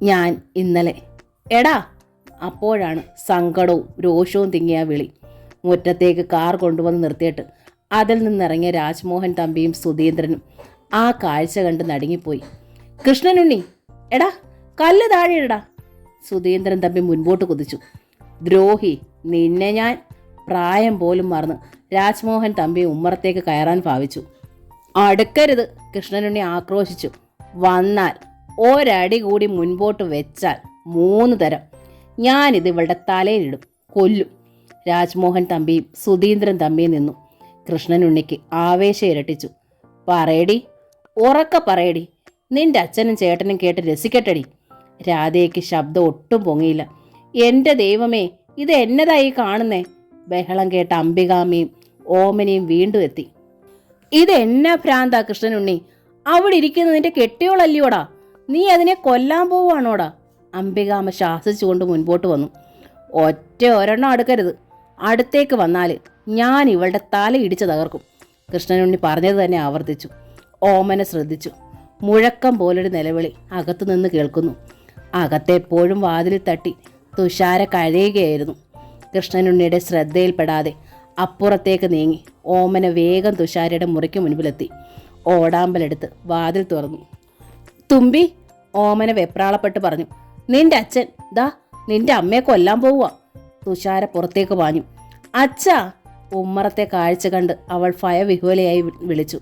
ഞാൻ ഇന്നലെ. എടാ! അപ്പോഴാണ് സങ്കടവും രോഷവും തിങ്ങിയ വിളി. മുറ്റത്തേക്ക് കാർ കൊണ്ടുവന്ന് നിർത്തിയിട്ട് അതിൽ നിന്നിറങ്ങിയ രാജ്മോഹൻ തമ്പിയും സുധീന്ദ്രനും ആ കാഴ്ച കണ്ട് നടുങ്ങിപ്പോയി. കൃഷ്ണനുണ്ണി, എടാ കല്ല് താഴെയിടാ. സുധീന്ദ്രൻ തമ്പി മുൻപോട്ട് കുതിച്ചു. ദ്രോഹി, നിന്നെ ഞാൻ. പ്രായം പോലും മറന്ന് രാജ്മോഹൻ തമ്പി ഉമ്മറത്തേക്ക് കയറാൻ ഭാവിച്ചു. അടുക്കരുത്, കൃഷ്ണനുണ്ണി ആക്രോശിച്ചു. വന്നാൽ ഒരടി കൂടി മുൻപോട്ട് വെച്ചാൽ 3 തരം ഞാനിത് ഇവളുടെ തലയിലിടും, കൊല്ലും. രാജ്മോഹൻ തമ്പിയും സുധീന്ദ്രൻ തമ്പിയും നിന്നു. കൃഷ്ണനുണ്ണിക്ക് ആവേശം ഇരട്ടിച്ചു. പറയടി, ഉറക്ക പറയടി. നിന്റെ അച്ഛനും ചേട്ടനും കേട്ട് രസിക്കട്ടടി. രാധയ്ക്ക് ശബ്ദം ഒട്ടും പൊങ്ങിയില്ല. എൻ്റെ ദൈവമേ, ഇത് എന്നതായി കാണുന്നേ? ബഹളം കേട്ട അംബികാമ്മയും ഓമനയും വീണ്ടും എത്തി. ഇത് എന്നാ ഭ്രാന്താ കൃഷ്ണനുണ്ണി? അവിടെ ഇരിക്കുന്ന നിന്റെ കെട്ടിയോളല്ലയോടാ? നീ അതിനെ കൊല്ലാൻ പോവാണോടാ? അംബികാമ്മ ശാസിച്ചുകൊണ്ട് മുൻപോട്ട് വന്നു. ഒരെണ്ണം അടുക്കരുത്. അടുത്തേക്ക് വന്നാൽ ഞാൻ ഇവളുടെ തല ഇടിച്ച് തകർക്കും. കൃഷ്ണനുണ്ണി പറഞ്ഞത് തന്നെ ആവർത്തിച്ചു. ഓമന ശ്രദ്ധിച്ചു. മുഴക്കം പോലൊരു നിലവിളി അകത്തു നിന്ന് കേൾക്കുന്നു. അകത്തെപ്പോഴും വാതിലിൽ തട്ടി തുഷാര കരയുകയായിരുന്നു. കൃഷ്ണനുണ്ണിയുടെ ശ്രദ്ധയിൽപ്പെടാതെ അപ്പുറത്തേക്ക് നീങ്ങി ഓമന വേഗം തുഷാരയുടെ മുറിക്ക് മുൻപിലെത്തി. ഓടാമ്പലെടുത്ത് വാതിൽ തുറന്നു. തുമ്പി, ഓമന വെപ്രാളപ്പെട്ട് പറഞ്ഞു. നിന്റെ അച്ഛൻ ദാ നിന്റെ അമ്മയെ കൊല്ലാൻ പോവുക. തുഷാര പുറത്തേക്ക് പാഞ്ഞു. അച്ഛാ! ഉമ്മറത്തെ കാഴ്ച കണ്ട് അവൾ ഭയവിഹ്വലയായി വിളിച്ചു.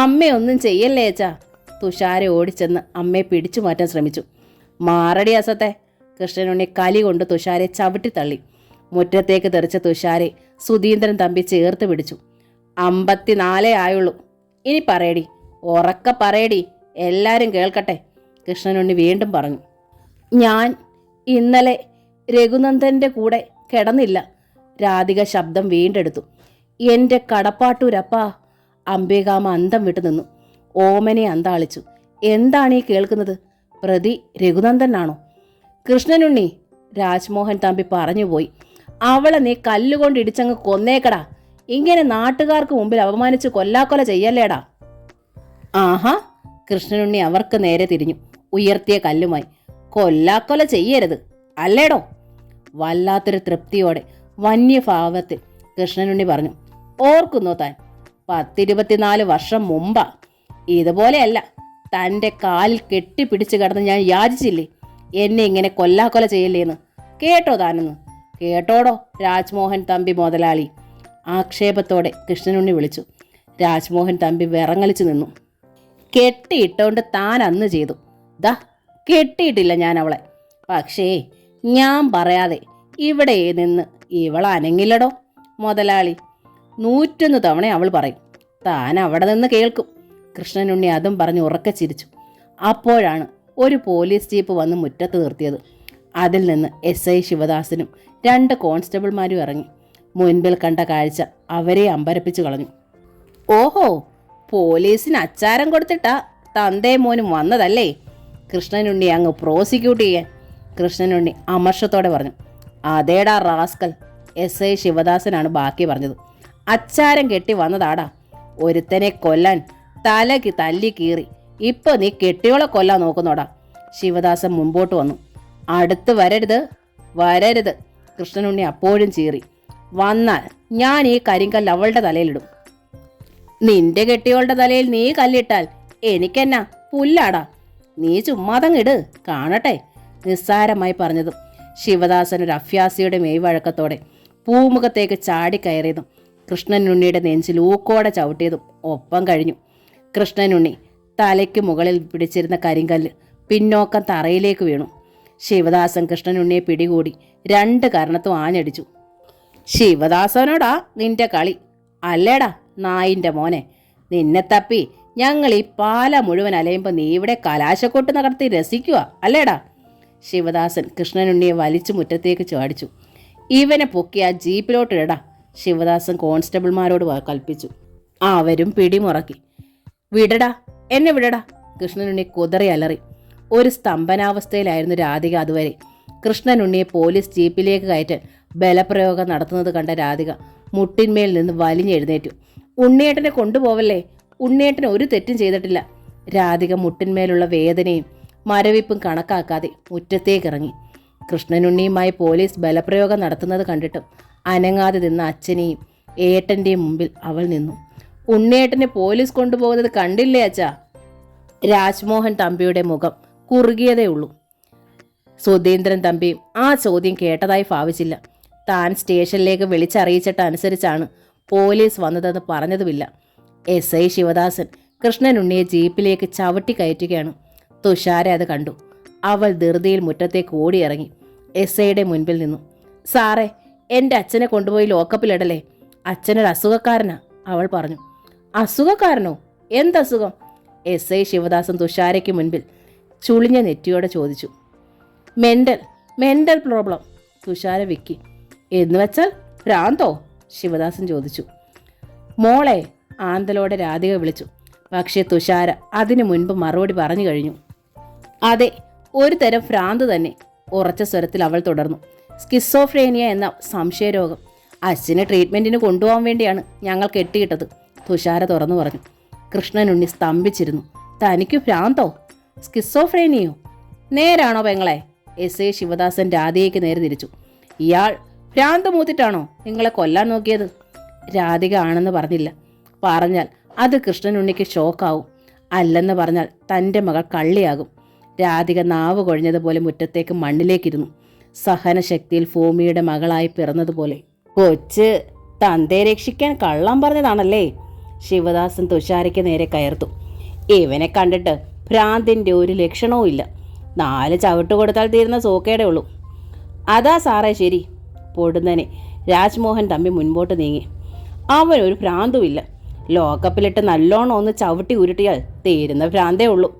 അമ്മയൊന്നും ചെയ്യല്ലേ അച്ഛാ. തുഷാര ഓടിച്ചെന്ന് അമ്മയെ പിടിച്ചു മാറ്റാൻ ശ്രമിച്ചു. മാറടി അസത്തെ. കൃഷ്ണനുണ്ണി കലി കൊണ്ട് തുഷാരെ ചവിട്ടിത്തള്ളി. മുറ്റത്തേക്ക് തെറിച്ച തുഷാരെ സുധീന്ദ്രൻ തമ്പി ചേർത്ത് പിടിച്ചു. 54 ആയുള്ളൂ. ഇനി പറയടി, ഉറക്ക പറയടി, എല്ലാവരും കേൾക്കട്ടെ. കൃഷ്ണനുണ്ണി വീണ്ടും പറഞ്ഞു. ഞാൻ ഇന്നലെ രഘുനന്ദൻ്റെ കൂടെ കിടന്നില്ല. രാധിക ശബ്ദം വീണ്ടെടുത്തു. എൻ്റെ കടപ്പാട്ടൂരപ്പാ. അംബികാമ്മ അന്തം വിട്ടു നിന്നു. ഓമനെ അന്താളിച്ചു. എന്താണ് ഈ കേൾക്കുന്നത്? പ്രതി രഘുനന്ദനാണോ? കൃഷ്ണനുണ്ണി, രാജ്മോഹൻ തമ്പി പറഞ്ഞുപോയി. അവളെ നീ കല്ലുകൊണ്ട് ഇടിച്ചങ്ങ് കൊന്നേക്കടാ. ഇങ്ങനെ നാട്ടുകാർക്ക് മുമ്പിൽ അപമാനിച്ച് കൊല്ലാക്കൊല ചെയ്യല്ലേടാ. ആഹാ! കൃഷ്ണനുണ്ണി അവർക്ക് നേരെ തിരിഞ്ഞു, ഉയർത്തിയ കല്ലുമായി. കൊല്ലാക്കൊല ചെയ്യരുത് അല്ലേടോ? വല്ലാത്തൊരു തൃപ്തിയോടെ വന്യഭാവത്തിൽ കൃഷ്ണനുണ്ണി പറഞ്ഞു. ഓർക്കുന്നോ താൻ? 10-24 വർഷം മുമ്പാ. ഇതുപോലെയല്ല. തൻ്റെ കാലിൽ കെട്ടിപ്പിടിച്ച് കിടന്ന് ഞാൻ യാചിച്ചില്ലേ എന്നെ ഇങ്ങനെ കൊല്ലാക്കൊല ചെയ്യല്ലേന്ന്? കേട്ടോ താനെന്ന്? കേട്ടോടോ രാജ്മോഹൻ തമ്പി മുതലാളി? ആക്ഷേപത്തോടെ കൃഷ്ണനുണ്ണി വിളിച്ചു. രാജ്മോഹൻ തമ്പി വിറങ്ങലിച്ചു നിന്നു. കെട്ടിയിട്ടോണ്ട് താൻ അന്ന് ചെയ്തു. ദാ കെട്ടിയിട്ടില്ല ഞാൻ അവളെ. പക്ഷേ ഞാൻ പറയാതെ ഇവിടെ നിന്ന് ഇവൾ അനങ്ങില്ലടോ മുതലാളി. 101 തവണ അവൾ പറയും. താൻ അവിടെ നിന്ന് കേൾക്കും. കൃഷ്ണനുണ്ണി അതും പറഞ്ഞ് ഉറക്കെ ചിരിച്ചു. അപ്പോഴാണ് ഒരു പോലീസ് ജീപ്പ് വന്ന് മുറ്റത്ത് നിർത്തിയത്. അതിൽ നിന്ന് SI ശിവദാസനും 2 കോൺസ്റ്റബിൾമാരും ഇറങ്ങി. മുൻപിൽ കണ്ട കാഴ്ച അവരെ അമ്പരപ്പിച്ചു കളഞ്ഞു. ഓഹോ, പോലീസിന് അച്ചാരം കൊടുത്തിട്ടാ തന്തേ മോനും വന്നതല്ലേ? കൃഷ്ണനുണ്ണി അങ്ങ് പ്രോസിക്യൂട്ട് ചെയ്യാൻ കൃഷ്ണനുണ്ണി അമർഷത്തോടെ പറഞ്ഞു. അതേടാ റാസ്കൽ, SI ശിവദാസനാണ് ബാക്കി പറഞ്ഞത്. അച്ചാരം കെട്ടി വന്നതാടാ. ഒരുത്തനെ കൊല്ലാൻ തലക്ക് തല്ലി കീറി. ഇപ്പൊ നീ കെട്ടിയോളെ കൊല്ലാൻ നോക്കുന്നോടാ. ശിവദാസൻ മുമ്പോട്ട് വന്നു. അടുത്ത് വരരുത്, വരരുത്. കൃഷ്ണനുണ്ണി അപ്പോഴും ചീറി. വന്നാൽ ഞാൻ ഈ കരിങ്കല്ല് അവളുടെ തലയിലിടും. നിന്റെ കെട്ടിയോളുടെ തലയിൽ നീ കല്ലിട്ടാൽ എനിക്കെന്നാ പുല്ലാടാ. നീ ചുമ്മാതങ്ങിട് കാണട്ടെ. നിസ്സാരമായി പറഞ്ഞതും ശിവദാസൻ ഒരു അഭ്യാസിയുടെ മെയ്വഴക്കത്തോടെ പൂമുഖത്തേക്ക് ചാടിക്കയറിയതും കൃഷ്ണനുണ്ണിയുടെ നെഞ്ചിൽ ഊക്കോടെ ചവിട്ടിയതും ഒപ്പം കഴിഞ്ഞു. കൃഷ്ണനുണ്ണി തലയ്ക്ക് മുകളിൽ പിടിച്ചിരുന്ന കരിങ്കല്ല് പിന്നോക്കം തറയിലേക്ക് വീണു. ശിവദാസൻ കൃഷ്ണനുണ്ണിയെ പിടികൂടി 2 കരണത്തും ആഞ്ഞടിച്ചു. ശിവദാസനോടാ നിന്റെ കളി അല്ലേടാ നായിൻ്റെ മോനെ. നിന്നെ തപ്പി ഞങ്ങൾ ഈ പാല മുഴുവൻ അലയുമ്പോൾ നീ ഇവിടെ കലാശക്കൊട്ട് നടത്തി രസിക്കുക അല്ലേടാ? ശിവദാസൻ കൃഷ്ണനുണ്ണിയെ വലിച്ചു മുറ്റത്തേക്ക് ചാടിച്ചു. ഇവനെ പൊക്കി ആ ജീപ്പിലോട്ടിടടാ, ശിവദാസൻ കോൺസ്റ്റബിൾമാരോട് കൽപ്പിച്ചു. അവരും പിടിമുറക്കി. വിടടാ, എന്നെ വിടടാ. കൃഷ്ണനുണ്ണി കുതറി അലറി. ഒരു സ്തംഭനാവസ്ഥയിലായിരുന്നു രാധിക അതുവരെ. കൃഷ്ണനുണ്ണിയെ പോലീസ് ജീപ്പിലേക്ക് കയറ്റാൻ ബലപ്രയോഗം നടത്തുന്നത് കണ്ട രാധിക മുട്ടിന്മേൽ നിന്ന് വലിഞ്ഞെഴുന്നേറ്റു. ഉണ്ണിയേട്ടനെ കൊണ്ടുപോവല്ലേ, ഉണ്ണിയേട്ടൻ ഒരു തെറ്റും ചെയ്തിട്ടില്ല. രാധിക മുട്ടിന്മേലുള്ള വേദനയും മരവിപ്പും കണക്കാക്കാതെ മുറ്റത്തേക്കിറങ്ങി. കൃഷ്ണനുണ്ണിയുമായി പോലീസ് ബലപ്രയോഗം നടത്തുന്നത് കണ്ടിട്ടും അനങ്ങാതെ നിന്ന അച്ഛനെയും ഏട്ടൻ്റെയും മുമ്പിൽ അവൾ നിന്നു. ഉണ്ണിയേട്ടനെ പോലീസ് കൊണ്ടുപോകുന്നത് കണ്ടില്ലേ അച്ഛാ? രാജ്മോഹൻ തമ്പിയുടെ മുഖം കുറുകിയതേ ഉള്ളൂ. സുധീന്ദ്രൻ തമ്പിയും ആ ചോദ്യം കേട്ടതായി ഭാവിച്ചില്ല. താൻ സ്റ്റേഷനിലേക്ക് വിളിച്ചറിയിച്ചിട്ടനുസരിച്ചാണ് പോലീസ് വന്നതെന്ന് പറഞ്ഞതുമില്ല. SI ശിവദാസൻ കൃഷ്ണനുണ്ണിയെ ജീപ്പിലേക്ക് ചവിട്ടി കയറ്റുകയാണ്. തുഷാര അത് കണ്ടു. അവൾ ധൃതിയിൽ മുറ്റത്തേക്ക് ഓടിയിറങ്ങി SIയുടെ മുൻപിൽ നിന്നു. സാറേ, എൻ്റെ അച്ഛനെ കൊണ്ടുപോയി ലോക്കപ്പിലിടലേ. അച്ഛനൊരു അസുഖക്കാരനാ, അവൾ പറഞ്ഞു. അസുഖക്കാരനോ? എന്തസുഖം? SI ശിവദാസൻ തുഷാരയ്ക്ക് മുൻപിൽ ചുളിഞ്ഞ നെറ്റിയോടെ ചോദിച്ചു. മെൻ്റൽ പ്രോബ്ലം, തുഷാര വിക്കി. എന്ന് വെച്ചാൽ ഭ്രാന്തോ? ശിവദാസൻ ചോദിച്ചു. മോളെ, ആന്തലോടെ രാധിക വിളിച്ചു. പക്ഷേ തുഷാര അതിനു മുൻപ് മറുപടി പറഞ്ഞു കഴിഞ്ഞു. അതെ, ഒരു തരം ഭ്രാന്ത് തന്നെ, ഉറച്ച സ്വരത്തിൽ അവൾ തുടർന്നു. സ്കിസോഫ്രേനിയ എന്ന സംശയരോഗം. അച്ഛനെ ട്രീറ്റ്മെൻറ്റിന് കൊണ്ടുപോകാൻ വേണ്ടിയാണ് ഞങ്ങൾ കെട്ടിയിട്ടത്, തുഷാര തുറന്നു പറഞ്ഞു. കൃഷ്ണനുണ്ണി സ്തംഭിച്ചിരുന്നു. തനിക്ക് ഭ്രാന്തോ? സ്കിസോഫ്രേനിയോ? നേരാണോ പെങ്ങളെ? SI ശിവദാസൻ രാധികയ്ക്ക് നേരെ തിരിച്ചു. ഇയാൾ ഭ്രാന്ത് മൂത്തിട്ടാണോ നിങ്ങളെ കൊല്ലാൻ നോക്കിയത്? രാധിക ആണെന്ന് പറഞ്ഞില്ല. പറഞ്ഞാൽ അത് കൃഷ്ണനുണ്ണിക്ക് ഷോക്കാവും. അല്ലെന്ന് പറഞ്ഞാൽ തൻ്റെ മകൾ കള്ളിയാകും. രാധിക നാവ് കൊഴിഞ്ഞതുപോലെ മുറ്റത്തേക്ക് മണ്ണിലേക്കിരുന്നു. സഹനശക്തിയിൽ ഭൂമിയുടെ മകളായി പിറന്നതുപോലെ. കൊച്ച് തന്തയെ രക്ഷിക്കാൻ കള്ളം പറഞ്ഞതാണല്ലേ? ശിവദാസൻ തുഷാരയ്ക്ക് നേരെ കയർത്തു. ഇവനെ കണ്ടിട്ട് ഭ്രാന്തിൻ്റെ ഒരു ലക്ഷണവും ഇല്ല. 4 ചവിട്ട് കൊടുത്താൽ തീരുന്ന സോക്കേടേ ഉള്ളൂ. അതാ സാറേ ശരി. പൊടുന്നനെ രാജ്മോഹൻ തമ്പി മുൻപോട്ട് നീങ്ങി. അവനൊരു ഭ്രാന്തുമില്ല. ലോക്കപ്പിലിട്ട് നല്ലോണം ഒന്ന് ചവിട്ടി ഉരുട്ടിയാൽ തീരുന്ന ഭ്രാന്തേ ഉള്ളൂ.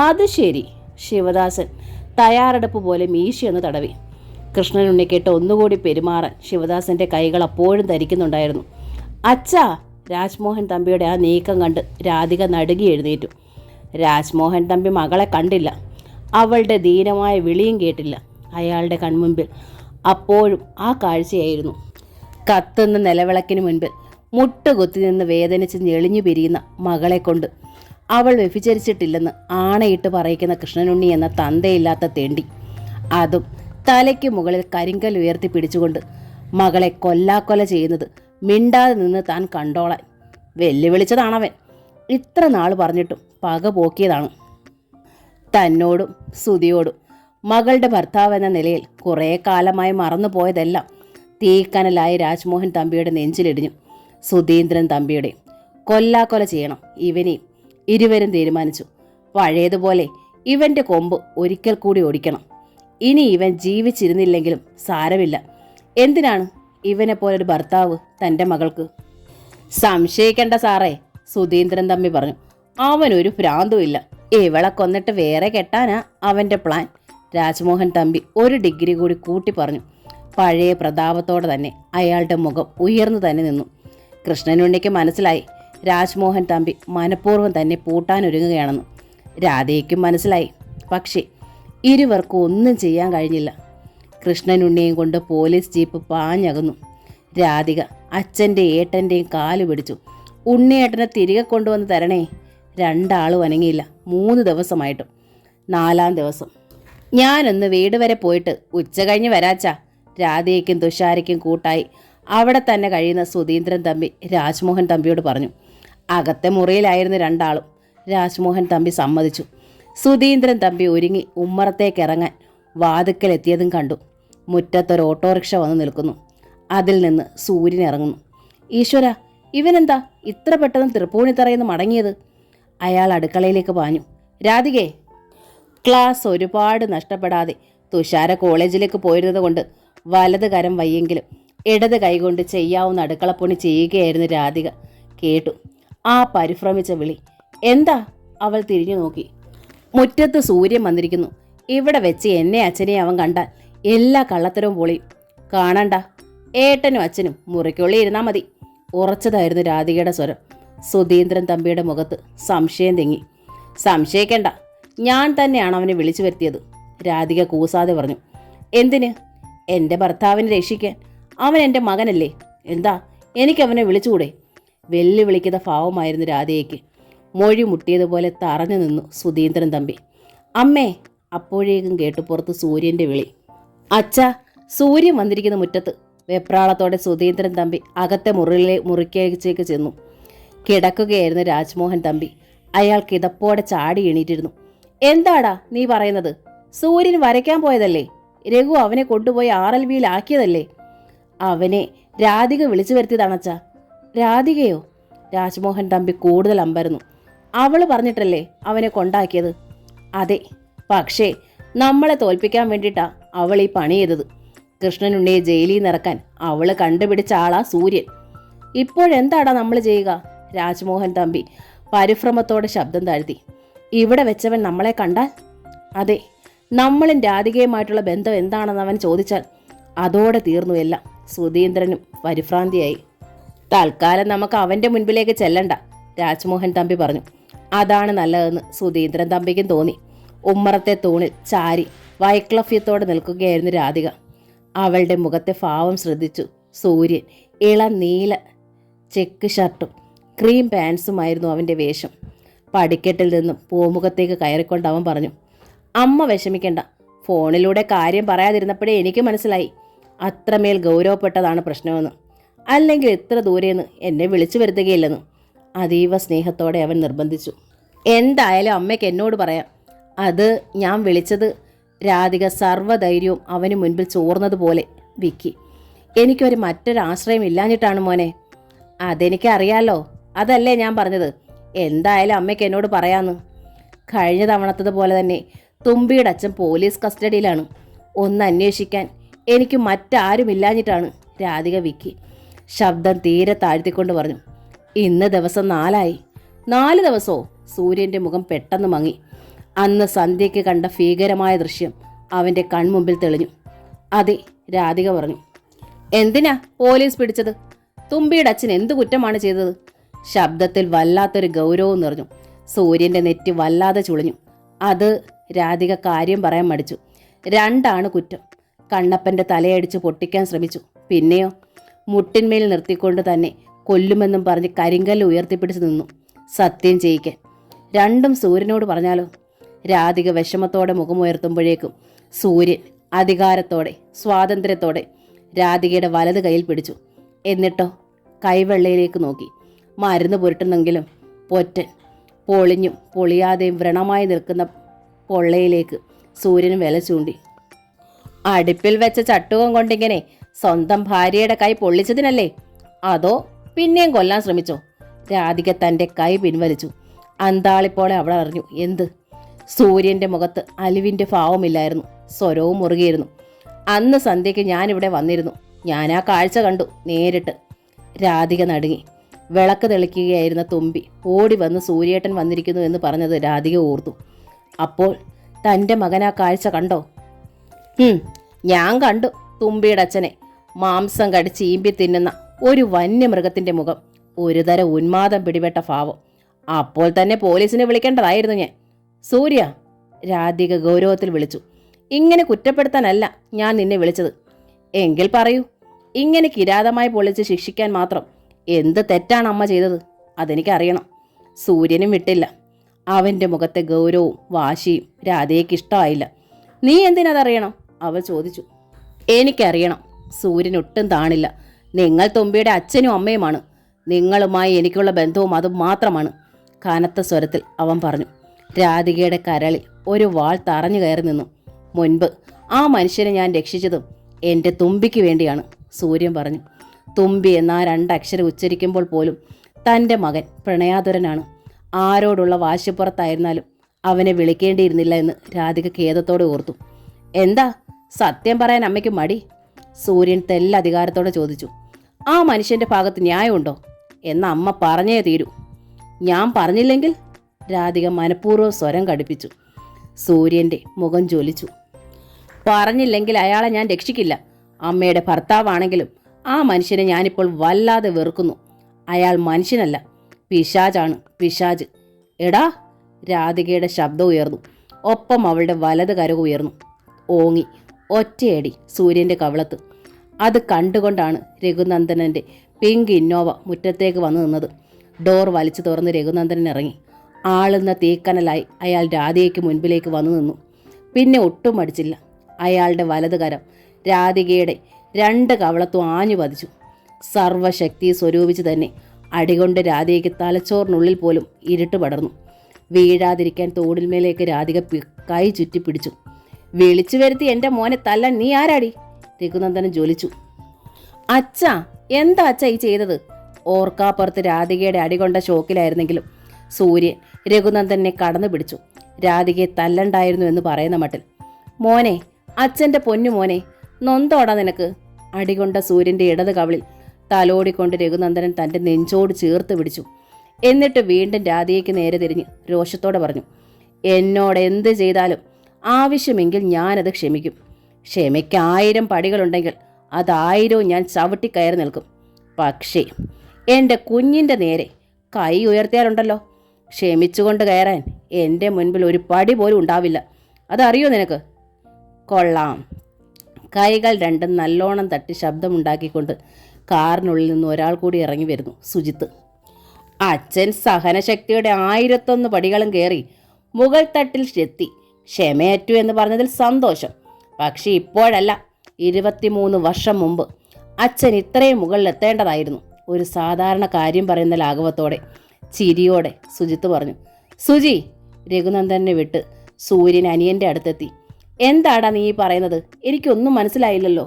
അത് ശരി. ശിവദാസൻ തയ്യാറെടുപ്പ് പോലെ മീശയൊന്ന് തടവി. കൃഷ്ണനുണ്ണിക്കേട്ട് ഒന്നുകൂടി പെരുമാറാൻ ശിവദാസൻ്റെ കൈകൾ അപ്പോഴും ധരിക്കുന്നുണ്ടായിരുന്നു. അച്ഛാ! രാജ്മോഹൻ തമ്പിയുടെ ആ നീക്കം കണ്ട് രാധിക നടുങ്ങി എഴുന്നേറ്റു. രാജ്മോഹൻ തമ്പി മകളെ കണ്ടില്ല. അവളുടെ ദീനമായ വിളിയും കേട്ടില്ല. അയാളുടെ കൺമുമ്പിൽ അപ്പോഴും ആ കാഴ്ചയായിരുന്നു. കത്തുന്ന നിലവിളക്കിന് മുൻപിൽ മുട്ടുകുത്തി നിന്ന് വേദനിച്ച് ഞെളിഞ്ഞു പിരിയുന്ന മകളെ കൊണ്ട് അവൾ വ്യഭിചരിച്ചിട്ടില്ലെന്ന് ആണയിട്ട് പറയിക്കുന്ന കൃഷ്ണനുണ്ണി എന്ന തന്തയില്ലാത്ത തേണ്ടി. അതും തലയ്ക്ക് മുകളിൽ കരിങ്കൽ ഉയർത്തി പിടിച്ചുകൊണ്ട് മകളെ കൊല്ലാക്കൊല ചെയ്യുന്നത് മിണ്ടാതെ നിന്ന് താൻ കണ്ടോളാൻ വെല്ലുവിളിച്ചതാണവൻ. ഇത്ര നാൾ പറഞ്ഞിട്ടും പക പോക്കിയതാണ്. തന്നോടും സുതിയോടും മകളുടെ ഭർത്താവ് എന്ന നിലയിൽ കുറേ കാലമായി മറന്നുപോയതെല്ലാം തീക്കനലായി രാജ്മോഹൻ തമ്പിയുടെ നെഞ്ചിലിടിഞ്ഞു. സുധീന്ദ്രൻ തമ്പിയുടെ കൊല്ലാക്കൊല ചെയ്യണം ഇവനെയും. ഇരുവരും തീരുമാനിച്ചു. പഴയതുപോലെ ഇവൻ്റെ കൊമ്പ് ഒരിക്കൽ കൂടി ഓടിക്കണം. ഇനി ഇവൻ ജീവിച്ചിരുന്നില്ലെങ്കിലും സാരമില്ല. എന്തിനാണ് ഇവനെ പോലൊരു ഭർത്താവ് തൻ്റെ മകൾക്ക്? സംശയിക്കണ്ട സാറേ, സുധീന്ദ്രൻ തമ്പി പറഞ്ഞു. അവനൊരു ഭ്രാന്തുമില്ല. ഇവളെ കൊന്നിട്ട് വേറെ കെട്ടാനാ അവൻ്റെ പ്ലാൻ. രാജ്മോഹൻ തമ്പി ഒരു ഡിഗ്രി കൂടി കൂട്ടി പറഞ്ഞു. പഴയ പ്രതാപത്തോടെ തന്നെ അയാളുടെ മുഖം ഉയർന്നു തന്നെ നിന്നു. കൃഷ്ണനുണ്ണിക്ക് മനസ്സിലായി രാജ്മോഹൻ തമ്പി മനഃപൂർവ്വം തന്നെ പൂട്ടാനൊരുങ്ങുകയാണെന്ന്. രാധയ്ക്കും മനസ്സിലായി. പക്ഷേ ഇരുവർക്കും ഒന്നും ചെയ്യാൻ കഴിഞ്ഞില്ല. കൃഷ്ണനുണ്ണിയും കൊണ്ട് പോലീസ് ജീപ്പ് പാഞ്ഞകന്നു. രാധിക അച്ഛൻ്റെ ഏട്ടൻ്റെയും കാല് പിടിച്ചു. ഉണ്ണിയേട്ടനെ തിരികെ കൊണ്ടുവന്ന് തരണേ. രണ്ടാളും അനങ്ങിയില്ല. 3 ദിവസമായിട്ടും. 4-ാം ദിവസം, ഞാനൊന്ന് വീട് വരെ പോയിട്ട് ഉച്ച കഴിഞ്ഞ് വരാച്ചാ. രാധയ്ക്കും തുഷാരയ്ക്കും കൂട്ടായി അവിടെ തന്നെ കഴിയുന്ന സുധീന്ദ്രൻ തമ്പി രാജ്മോഹൻ തമ്പിയോട് പറഞ്ഞു. അകത്തെ മുറിയിലായിരുന്നു രണ്ടാളും. രാജ്മോഹൻ തമ്പി സമ്മതിച്ചു. സുധീന്ദ്രൻ തമ്പി ഒരുങ്ങി ഉമ്മറത്തേക്ക് ഇറങ്ങാൻ വാതുക്കലെത്തിയതും കണ്ടു. മുറ്റത്തൊരു ഓട്ടോറിക്ഷ വന്ന് നിൽക്കുന്നു. അതിൽ നിന്ന് സൂര്യൻ ഇറങ്ങുന്നു. ഈശ്വര, ഇവനെന്താ ഇത്ര പെട്ടെന്ന് തൃപ്പൂണിത്തറയെന്ന് മടങ്ങിയത്? അയാൾ അടുക്കളയിലേക്ക് പാഞ്ഞു. രാധികേ. ക്ലാസ് ഒരുപാട് നഷ്ടപ്പെടാതെ തുഷാര കോളേജിലേക്ക് പോയിരുന്നത് കൊണ്ട് വലത് കരം വയ്യെങ്കിലും ഇടത് കൈകൊണ്ട് ചെയ്യാവുന്ന അടുക്കളപ്പണി ചെയ്യുകയായിരുന്നു രാധിക. കേട്ടു ആ പരിഭ്രമിച്ച വിളി. എന്താ? അവൾ തിരിഞ്ഞു നോക്കി. മുറ്റത്ത് സൂര്യൻ വന്നിരിക്കുന്നു. ഇവിടെ വെച്ച് എന്നെ അച്ഛനെ അവൻ കണ്ടാൽ എല്ലാ കള്ളത്തരവും പൊളിയും. കാണണ്ട, ഏട്ടനും അച്ഛനും മുറിക്കുള്ളിൽ ഇരുന്നാൽ മതി. ഉറച്ചതായിരുന്നു രാധികയുടെ സ്വരം. സുധീന്ദ്രൻ തമ്പിയുടെ മുഖത്ത് സംശയം തെങ്ങി. സംശയിക്കണ്ട, ഞാൻ തന്നെയാണ് അവനെ വിളിച്ചു വരുത്തിയത്, രാധിക കൂസാതെ പറഞ്ഞു. എന്തിന്? എൻ്റെ ഭർത്താവിനെ രക്ഷിക്കാൻ. അവൻ എൻ്റെ മകനല്ലേ. എന്താ, എനിക്കവനെ വിളിച്ചുകൂടെ? വെല്ലുവിളിക്കുന്ന ഭാവമായിരുന്നു രാധികയ്ക്ക്. മൊഴി മുട്ടിയതുപോലെ തറഞ്ഞു നിന്നു സുധീന്ദ്രൻ തമ്പി. അമ്മേ. അപ്പോഴേക്കും കേട്ടു പുറത്ത് സൂര്യൻ്റെ വിളി. അച്ഛാ, സൂര്യൻ വന്നിരിക്കുന്ന മുറ്റത്ത്. വെപ്രാളത്തോടെ സുധീന്ദ്രൻ തമ്പി അകത്തെ മുറിക്കേക്ക് ചെന്നു. കിടക്കുകയായിരുന്നു രാജ്മോഹൻ തമ്പി. അയാൾ കിതപ്പോടെ ചാടി എണീറ്റിരുന്നു. എന്താടാ നീ പറയുന്നത്? സൂര്യൻ വരയ്ക്കാൻ പോയതല്ലേ? രഘു അവനെ കൊണ്ടുപോയി RLVയിൽ ആക്കിയതല്ലേ? അവനെ രാധിക വിളിച്ചു വരുത്തിയതാണച്ചാ. രാധികയോ? രാജ്മോഹൻ തമ്പി കൂടുതൽ അമ്പരന്നു. അവള് പറഞ്ഞിട്ടല്ലേ അവനെ കൊണ്ടാക്കിയത്? അതെ, പക്ഷേ നമ്മളെ തോൽപ്പിക്കാൻ വേണ്ടിയിട്ടാ അവൾ ഈ പണി ചെയ്തത്. കൃഷ്ണനുണ്ണിയെ ജയിലിൽ നിന്ന് ഇറക്കാൻ അവള് കണ്ടുപിടിച്ച ആളാ സൂര്യൻ. ഇപ്പോഴെന്താടാ നമ്മൾ ചെയ്യുക? രാജ്മോഹൻ തമ്പി പരിഭ്രമത്തോടെ ശബ്ദം താഴ്ത്തി. ഇവിടെ വെച്ചവൻ നമ്മളെ കണ്ടാൽ? അതെ, നമ്മളും രാധികയുമായിട്ടുള്ള ബന്ധം എന്താണെന്ന് അവൻ ചോദിച്ചാൽ അതോടെ തീർന്നു എല്ലാം. സുധീന്ദ്രനും പരിഭ്രാന്തിയായി. തൽക്കാലം നമുക്ക് അവൻ്റെ മുൻപിലേക്ക് ചെല്ലണ്ട, രാജ്മോഹൻ തമ്പി പറഞ്ഞു. അതാണ് നല്ലതെന്ന് സുധീന്ദ്രൻ തമ്പിക്കും തോന്നി. ഉമ്മറത്തെ തൂണിൽ ചാരി വൈക്ലഫ്യത്തോടെ നിൽക്കുകയായിരുന്നു രാധിക. അവളുടെ മുഖത്തെ ഭാവം ശ്രദ്ധിച്ചു സൂര്യൻ. ഇളം നീല ചെക്ക് ഷർട്ടും ക്രീം പാൻസുമായിരുന്നു അവൻ്റെ വേഷം. പടിക്കെട്ടിൽ നിന്നും പൂമുഖത്തേക്ക് കയറിക്കൊണ്ട് അവൻ പറഞ്ഞു. അമ്മ വിഷമിക്കണ്ട. ഫോണിലൂടെ കാര്യം പറയാതിരുന്നപ്പോഴേ എനിക്ക് മനസ്സിലായി അത്രമേൽ ഗൗരവപ്പെട്ടതാണ് പ്രശ്നമെന്ന്. അല്ലെങ്കിൽ ഇത്ര ദൂരെന്ന് എന്നെ വിളിച്ചു വരുത്തുകയില്ലെന്ന് അതീവ സ്നേഹത്തോടെ അവൻ നിർബന്ധിച്ചു. എന്തായാലും അമ്മയ്ക്ക് എന്നോട് പറയാം. അത് ഞാൻ വിളിച്ചത്. രാധിക സർവ്വധൈര്യവും അവന് മുൻപിൽ ചോർന്നതുപോലെ വിക്കി. എനിക്കൊരു മറ്റൊരാശ്രയം ഇല്ലാഞ്ഞിട്ടാണ് മോനെ. അതെനിക്കറിയാലോ. അതല്ലേ ഞാൻ പറഞ്ഞത്. എന്തായാലും അമ്മയ്ക്ക് എന്നോട് പറയാമെന്ന്. കഴിഞ്ഞ തവണത്തതുപോലെ തന്നെ തുമ്പിയുടെ അച്ഛൻ പോലീസ് കസ്റ്റഡിയിലാണ്. ഒന്ന് അന്വേഷിക്കാൻ എനിക്ക് മറ്റാരുമില്ലാഞ്ഞിട്ടാണ്, രാധിക വിക്കി. ശബ്ദം തീരെ താഴ്ത്തിക്കൊണ്ട് പറഞ്ഞു. ഇന്ന് ദിവസം 4 4 ദിവസമോ? സൂര്യൻ്റെ മുഖം പെട്ടെന്ന് മങ്ങി. അന്ന് സന്ധ്യയ്ക്ക് കണ്ട ഭീകരമായ ദൃശ്യം അവൻ്റെ കൺമുമ്പിൽ തെളിഞ്ഞു. അതെ, രാധിക പറഞ്ഞു. എന്തിനാ പോലീസ് പിടിച്ചത്? തുമ്പിയുടെ അച്ഛൻ എന്ത് കുറ്റമാണ് ചെയ്തത്? ശബ്ദത്തിൽ വല്ലാത്തൊരു ഗൗരവം നിറഞ്ഞു. സൂര്യൻ്റെ നെറ്റി വല്ലാതെ ചുളിഞ്ഞു. അത് രാധിക കാര്യം പറയാൻ മടിച്ചു. 2 കുറ്റം. കണ്ണപ്പൻ്റെ തലയടിച്ച് പൊട്ടിക്കാൻ ശ്രമിച്ചു. പിന്നെയോ മുട്ടിന്മേൽ നിർത്തിക്കൊണ്ട് തന്നെ കൊല്ലുമെന്നും പറഞ്ഞ് കരിങ്കല്ല് ഉയർത്തിപ്പിടിച്ച് നിന്നു സത്യം ചെയ്യിക്കാൻ. 2 സൂര്യനോട് പറഞ്ഞാലോ? രാധിക വിഷമത്തോടെ മുഖമുയർത്തുമ്പോഴേക്കും സൂര്യൻ അധികാരത്തോടെ സ്വാതന്ത്ര്യത്തോടെ രാധികയുടെ വലത് കൈയിൽ പിടിച്ചു. എന്നിട്ടോ കൈവെള്ളയിലേക്ക് നോക്കി. മരുന്ന് പുരട്ടുന്നെങ്കിലും പൊറ്റൻ പൊളിഞ്ഞും പൊളിയാതെയും വ്രണമായി നിൽക്കുന്ന പൊള്ളയിലേക്ക് സൂര്യൻ വില ചൂണ്ടി. അടുപ്പിൽ വെച്ച ചട്ടുകം കൊണ്ടിങ്ങനെ സ്വന്തം ഭാര്യയുടെ കൈ പൊള്ളിച്ചതിനല്ലേ? അതോ പിന്നെയും കൊല്ലാൻ ശ്രമിച്ചോ? രാധിക തൻ്റെ കൈ പിൻവലിച്ചു. അന്താളിപ്പോളെ അവൾ അറിഞ്ഞു എന്ത്. സൂര്യൻ്റെ മുഖത്ത് അലിവിൻ്റെ ഭാവമില്ലായിരുന്നു. സ്വരവും മുറുകിയിരുന്നു. അന്ന് സന്ധ്യയ്ക്ക് ഞാനിവിടെ വന്നിരുന്നു. ഞാൻ ആ കാഴ്ച കണ്ടു നേരിട്ട്. രാധിക നടുങ്ങി. വിളക്ക് തെളിക്കുകയായിരുന്ന തുമ്പി ഓടി വന്ന് സൂര്യേട്ടൻ വന്നിരിക്കുന്നു എന്ന് പറഞ്ഞത് രാധിക ഓർത്തു. അപ്പോൾ തൻ്റെ മകൻ ആ കാഴ്ച കണ്ടോ? ഞാൻ കണ്ടു. തുമ്പിയുടെ അച്ഛനെ മാംസം കടിച്ച് ഈമ്പി തിന്നുന്ന ഒരു വന്യമൃഗത്തിന്റെ മുഖം, ഒരുതരം ഉന്മാദം പിടിപെട്ട ഭാവം. അപ്പോൾ തന്നെ പോലീസിനെ വിളിക്കേണ്ടതായിരുന്നു ഞാൻ. സൂര്യ, രാധിക ഗൗരവത്തിൽ വിളിച്ചു. ഇങ്ങനെ കുറ്റപ്പെടുത്താനല്ല ഞാൻ നിന്നെ വിളിച്ചത്. എങ്കിൽ പറയൂ, ഇങ്ങനെ കിരാതമായി പൊളിച്ച് ശിക്ഷിക്കാൻ മാത്രം എന്ത് തെറ്റാണ് അമ്മ ചെയ്തത്? അതെനിക്കറിയണം. സൂര്യനും വിട്ടില്ല. അവൻ്റെ മുഖത്തെ ഗൗരവവും വാശിയും രാധയ്ക്ക് ഇഷ്ടമായില്ല. നീ എന്തിനതറിയണം? അവൾ ചോദിച്ചു. എനിക്കറിയണം. സൂര്യൻ ഒട്ടും താണില്ല. നിങ്ങൾ തുമ്പിയുടെ അച്ഛനും അമ്മയുമാണ്. നിങ്ങളുമായി എനിക്കുള്ള ബന്ധവും അതും മാത്രമാണ്, കനത്ത സ്വരത്തിൽ അവൻ പറഞ്ഞു. രാധികയുടെ കരളിൽ ഒരു വാൾ തറഞ്ഞു കയറി നിന്നു. മുൻപ് ആ മനുഷ്യനെ ഞാൻ രക്ഷിച്ചതും എൻ്റെ തുമ്പിക്ക് വേണ്ടിയാണ്, സൂര്യൻ പറഞ്ഞു. തുമ്പി എന്ന ആ രണ്ടക്ഷരം ഉച്ചരിക്കുമ്പോൾ പോലും തൻ്റെ മകൻ പ്രണയാതുരനാണ്. ആരോടുള്ള വാശിപ്പുറത്തായിരുന്നാലും അവനെ വിളിക്കേണ്ടിയിരുന്നില്ല എന്ന് രാധിക ഖേദത്തോടെ ഓർത്തു. എന്താ സത്യം പറയാൻ അമ്മയ്ക്ക് മടി? സൂര്യൻ തെല്ലധികാരത്തോടെ ചോദിച്ചു. ആ മനുഷ്യൻ്റെ ഭാഗത്ത് ന്യായമുണ്ടോ? എന്ന അമ്മ പറഞ്ഞേ തീരൂ. ഞാൻ പറഞ്ഞില്ലെങ്കിൽ? രാധിക മനഃപൂർവ്വം സ്വരം കടുപ്പിച്ചു. സൂര്യൻ്റെ മുഖം ജ്വലിച്ചു. പറഞ്ഞില്ലെങ്കിൽ അയാളെ ഞാൻ രക്ഷിക്കില്ല. അമ്മയുടെ ഭർത്താവാണെങ്കിലും ആ മനുഷ്യനെ ഞാനിപ്പോൾ വല്ലാതെ വെറുക്കുന്നു. അയാൾ മനുഷ്യനല്ല, പിശാചാണ്, പിശാച്. എടാ! രാധികയുടെ ശബ്ദം ഉയർന്നു. ഒപ്പം അവളുടെ വലത് കരവും ഉയർന്നു. ഓങ്ങി ഒറ്റയടി സൂര്യൻ്റെ കവിളത്ത്. അത് കണ്ടുകൊണ്ടാണ് രഘുനന്ദനൻ്റെ പിങ്ക് ഇന്നോവ മുറ്റത്തേക്ക് വന്നു നിന്നത്. ഡോർ വലിച്ചു തുറന്ന് രഘുനന്ദനൻ ഇറങ്ങി. ആളുന്ന തീക്കനലായി അയാൾ രാധികയ്ക്ക് മുൻപിലേക്ക് വന്നു നിന്നു. പിന്നെ ഒട്ടും മടിച്ചില്ല. അയാളുടെ വലത് കരം രാധികയുടെ രണ്ട് കവളത്തും ആഞ്ഞു പതിച്ചു. സർവശക്തി സ്വരൂപിച്ച് തന്നെ അടികൊണ്ട് രാധികയ്ക്ക് തലച്ചോറിനുള്ളിൽ പോലും ഇരുട്ട് പടർന്നു. വീഴാതിരിക്കാൻ തോടിന്മേലേക്ക് രാധിക കൈ ചുറ്റിപ്പിടിച്ചു. വിളിച്ചു വരുത്തി എൻ്റെ മോനെ തല്ലാൻ നീ ആരാടി? രഘുനന്ദനൻ ജ്വലിച്ചു. അച്ഛാ, എന്താ അച്ഛ ഈ ചെയ്തത്? ഓർക്കാപ്പുറത്ത് രാധികയുടെ അടികൊണ്ട ഷോക്കിലായിരുന്നെങ്കിലും സൂര്യൻ രഘുനന്ദനെ കടന്നു പിടിച്ചു. രാധികയെ തല്ലണ്ടായിരുന്നു എന്ന് പറയുന്ന മട്ടിൽ. മോനെ, അച്ഛൻ്റെ പൊന്നു മോനെ, നൊന്തോടാ നിനക്ക്? അടികൊണ്ട സൂര്യൻ്റെ ഇടത് കവിളിൽ തലോടിക്കൊണ്ട് രഘുനന്ദനൻ തൻ്റെ നെഞ്ചോട് ചേർത്ത് പിടിച്ചു. എന്നിട്ട് വീണ്ടും രാധികയ്ക്ക് നേരെ തിരിഞ്ഞ് രോഷത്തോടെ പറഞ്ഞു. എന്നോട് എന്ത് ചെയ്താലും ആവശ്യമെങ്കിൽ ഞാനത് ക്ഷമിക്കും. ക്ഷമയ്ക്ക് 1000 പടികളുണ്ടെങ്കിൽ അത് 1000 ഞാൻ ചവിട്ടിക്കയറി നിൽക്കും. പക്ഷേ എൻ്റെ കുഞ്ഞിൻ്റെ നേരെ കൈ ഉയർത്തിയാലുണ്ടല്ലോ, ക്ഷമിച്ചുകൊണ്ട് കയറാൻ എൻ്റെ മുൻപിൽ ഒരു പടി പോലും ഉണ്ടാവില്ല. അതറിയോ നിനക്ക്? കൊള്ളാം. കൈകൾ രണ്ടും നല്ലോണം തട്ടി ശബ്ദമുണ്ടാക്കിക്കൊണ്ട് കാറിനുള്ളിൽ നിന്ന് ഒരാൾ കൂടി ഇറങ്ങി വരുന്നു. സുജിത്ത്. അച്ഛൻ സഹനശക്തിയുടെ 1001 പടികളും കയറി മുകൾ തട്ടിൽ എത്തി. ക്ഷമയേറ്റു എന്ന് പറഞ്ഞതിൽ സന്തോഷം. പക്ഷേ ഇപ്പോഴല്ല, 23 വർഷം മുമ്പ് അച്ഛൻ ഇത്രയും മുകളിലെത്തേണ്ടതായിരുന്നു. ഒരു സാധാരണ കാര്യം പറയുന്ന ലാഘവത്തോടെ ചിരിയോടെ സുജിത്ത് പറഞ്ഞു. സുജി! രഘുനന്ദനെ വിട്ട് സൂര്യൻ അനിയൻ്റെ അടുത്തെത്തി. എന്താടാ നീ പറയുന്നത്? എനിക്കൊന്നും മനസ്സിലായില്ലല്ലോ.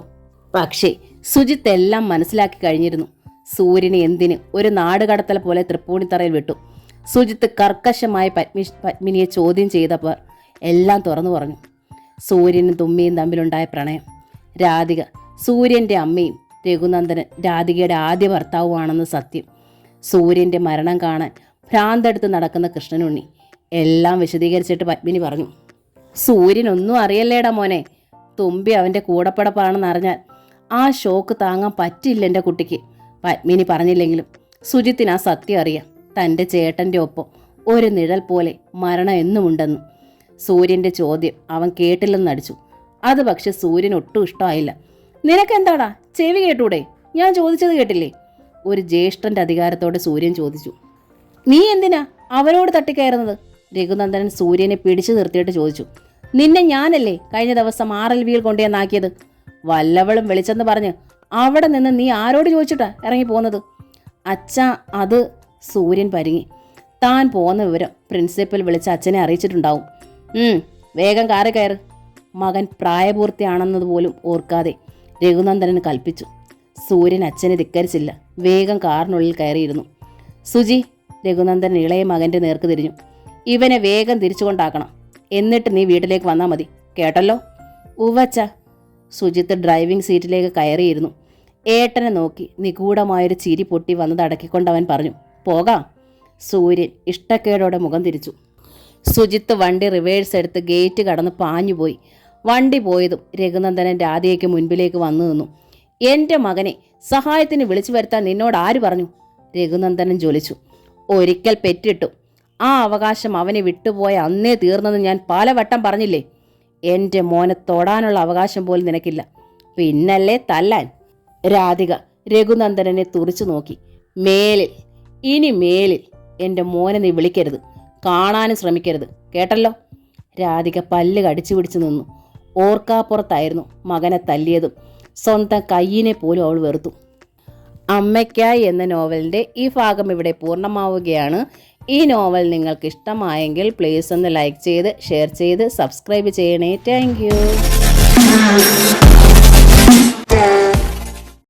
പക്ഷേ സുജിത്ത് എല്ലാം മനസ്സിലാക്കി കഴിഞ്ഞിരുന്നു. സൂര്യനെ എന്തിന് ഒരു നാടുകടത്തൽ പോലെ തൃപ്പൂണിത്തറയിൽ വിട്ടു? സുജിത്ത് കർക്കശമായി പത്മിനിയെ ചോദ്യം ചെയ്തപ്പോൾ എല്ലാം തുറന്നു പറഞ്ഞു. സൂര്യനും തുമ്മിയും തമ്മിലുണ്ടായ പ്രണയം, രാധിക സൂര്യൻ്റെ അമ്മയും രഘുനന്ദനൻ രാധികയുടെ ആദ്യ ഭർത്താവുമാണെന്ന് സത്യം, സൂര്യൻ്റെ മരണം കാണാൻ ഭ്രാന്തെടുത്ത് നടക്കുന്ന കൃഷ്ണനുണ്ണി, എല്ലാം വിശദീകരിച്ചിട്ട് പത്മിനി പറഞ്ഞു. സൂര്യനൊന്നും അറിയല്ലേടാ മോനെ. തുമ്പി അവൻ്റെ കൂടപ്പടപ്പാണെന്ന് അറിഞ്ഞാൽ ആ ഷോക്ക് താങ്ങാൻ പറ്റില്ല എൻ്റെ കുട്ടിക്ക്. പത്മിനി പറഞ്ഞില്ലെങ്കിലും സുജിത്തിന് ആ സത്യം അറിയാം. തൻ്റെ ചേട്ടൻ്റെ ഒപ്പം ഒരു നിഴൽ പോലെ മരണം എന്നുമുണ്ടെന്ന്. സൂര്യൻ്റെ ചോദ്യം അവൻ കേട്ടില്ലെന്ന് നടിച്ചു. അത് പക്ഷെ സൂര്യൻ ഒട്ടും ഇഷ്ടമായില്ല. നിനക്കെന്താടാ, ചെവി കേട്ടൂടെ? ഞാൻ ചോദിച്ചത് കേട്ടില്ലേ? ഒരു ജ്യേഷ്ഠൻ്റെ അധികാരത്തോടെ സൂര്യൻ ചോദിച്ചു. നീ എന്തിനാ അവരോട് തട്ടിക്കയറുന്നത്? രഘുനന്ദനൻ സൂര്യനെ പിടിച്ചു നിർത്തിയിട്ട് ചോദിച്ചു. നിന്നെ ഞാനല്ലേ കഴിഞ്ഞ ദിവസം RLVയിൽ കൊണ്ടുവന്നാക്കിയത്? വല്ലവളും വിളിച്ചെന്ന് പറഞ്ഞ് അവിടെ നിന്ന് നീ ആരോട് ചോദിച്ചിട്ടാ ഇറങ്ങി പോകുന്നത്? അച്ഛാ, അത് സൂര്യൻ പരിങ്ങി. താൻ പോകുന്ന വിവരം പ്രിൻസിപ്പൽ വിളിച്ച് അച്ഛനെ അറിയിച്ചിട്ടുണ്ടാവും. വേഗം കാറി കയറ്. മകൻ പ്രായപൂർത്തിയാണെന്നതുപോലും ഓർക്കാതെ രഘുനന്ദനൻ കൽപ്പിച്ചു. സൂര്യൻ അച്ഛനെ ധിക്കരിച്ചില്ല. വേഗം കാറിനുള്ളിൽ കയറിയിരുന്നു. സുജി! രഘുനന്ദൻ ഇളയ മകൻ്റെ നേർക്ക് തിരിഞ്ഞു. ഇവനെ വേഗം തിരിച്ചുകൊണ്ടാക്കണം. എന്നിട്ട് നീ വീട്ടിലേക്ക് വന്നാൽ മതി, കേട്ടല്ലോ? ഉവ്വച്ച. സുജിത്ത് ഡ്രൈവിംഗ് സീറ്റിലേക്ക് കയറിയിരുന്നു. ഏട്ടനെ നോക്കി നിഗൂഢമായൊരു ചിരി പൊട്ടി വന്നത് അടക്കിക്കൊണ്ടവൻ പറഞ്ഞു. പോകാം. സൂര്യൻ ഇഷ്ടക്കേടോടെ മുഖം തിരിച്ചു. സുജിത്ത് വണ്ടി റിവേഴ്സ് എടുത്ത് ഗേറ്റ് കടന്ന് പാഞ്ഞുപോയി. വണ്ടി പോയതും രഘുനന്ദനൻ രാധയ്ക്ക് മുൻപിലേക്ക് വന്നു നിന്നു. എൻ്റെ മകനെ സഹായത്തിന് വിളിച്ചു വരുത്താൻ നിന്നോട് ആര് പറഞ്ഞു? രഘുനന്ദനൻ ജ്വലിച്ചു. ഒരിക്കൽ പെറ്റിട്ടു. ആ അവകാശം അവനെ വിട്ടുപോയ അന്നേ തീർന്നെന്ന് ഞാൻ പലവട്ടം പറഞ്ഞില്ലേ? എൻ്റെ മോനെ തൊടാനുള്ള അവകാശം പോലും നിനക്കില്ല, പിന്നല്ലേ തല്ലാൻ? രാധിക രഘുനന്ദനനെ തുറിച്ചു നോക്കി. ഇനി മേലിൽ എൻ്റെ മോനെ നീ വിളിക്കരുത്, കാണാനും ശ്രമിക്കരുത്, കേട്ടല്ലോ? രാധിക പല്ല് കടിച്ചു പിടിച്ചു നിന്നു. ഓർക്കാപ്പുറത്തായിരുന്നു മകനെ തല്ലിയതും. സ്വന്തം കയ്യിനെ പോലും അവൾ വെറുത്തു. അമ്മയ്ക്കായി എന്ന നോവലിൻ്റെ ഈ ഭാഗം ഇവിടെ പൂർണ്ണമാവുകയാണ്. ഈ നോവൽ നിങ്ങൾക്ക് ഇഷ്ടമായെങ്കിൽ പ്ലീസ് ഒന്ന് ലൈക്ക് ചെയ്ത് ഷെയർ ചെയ്ത് സബ്സ്ക്രൈബ് ചെയ്യണേ. Thank you.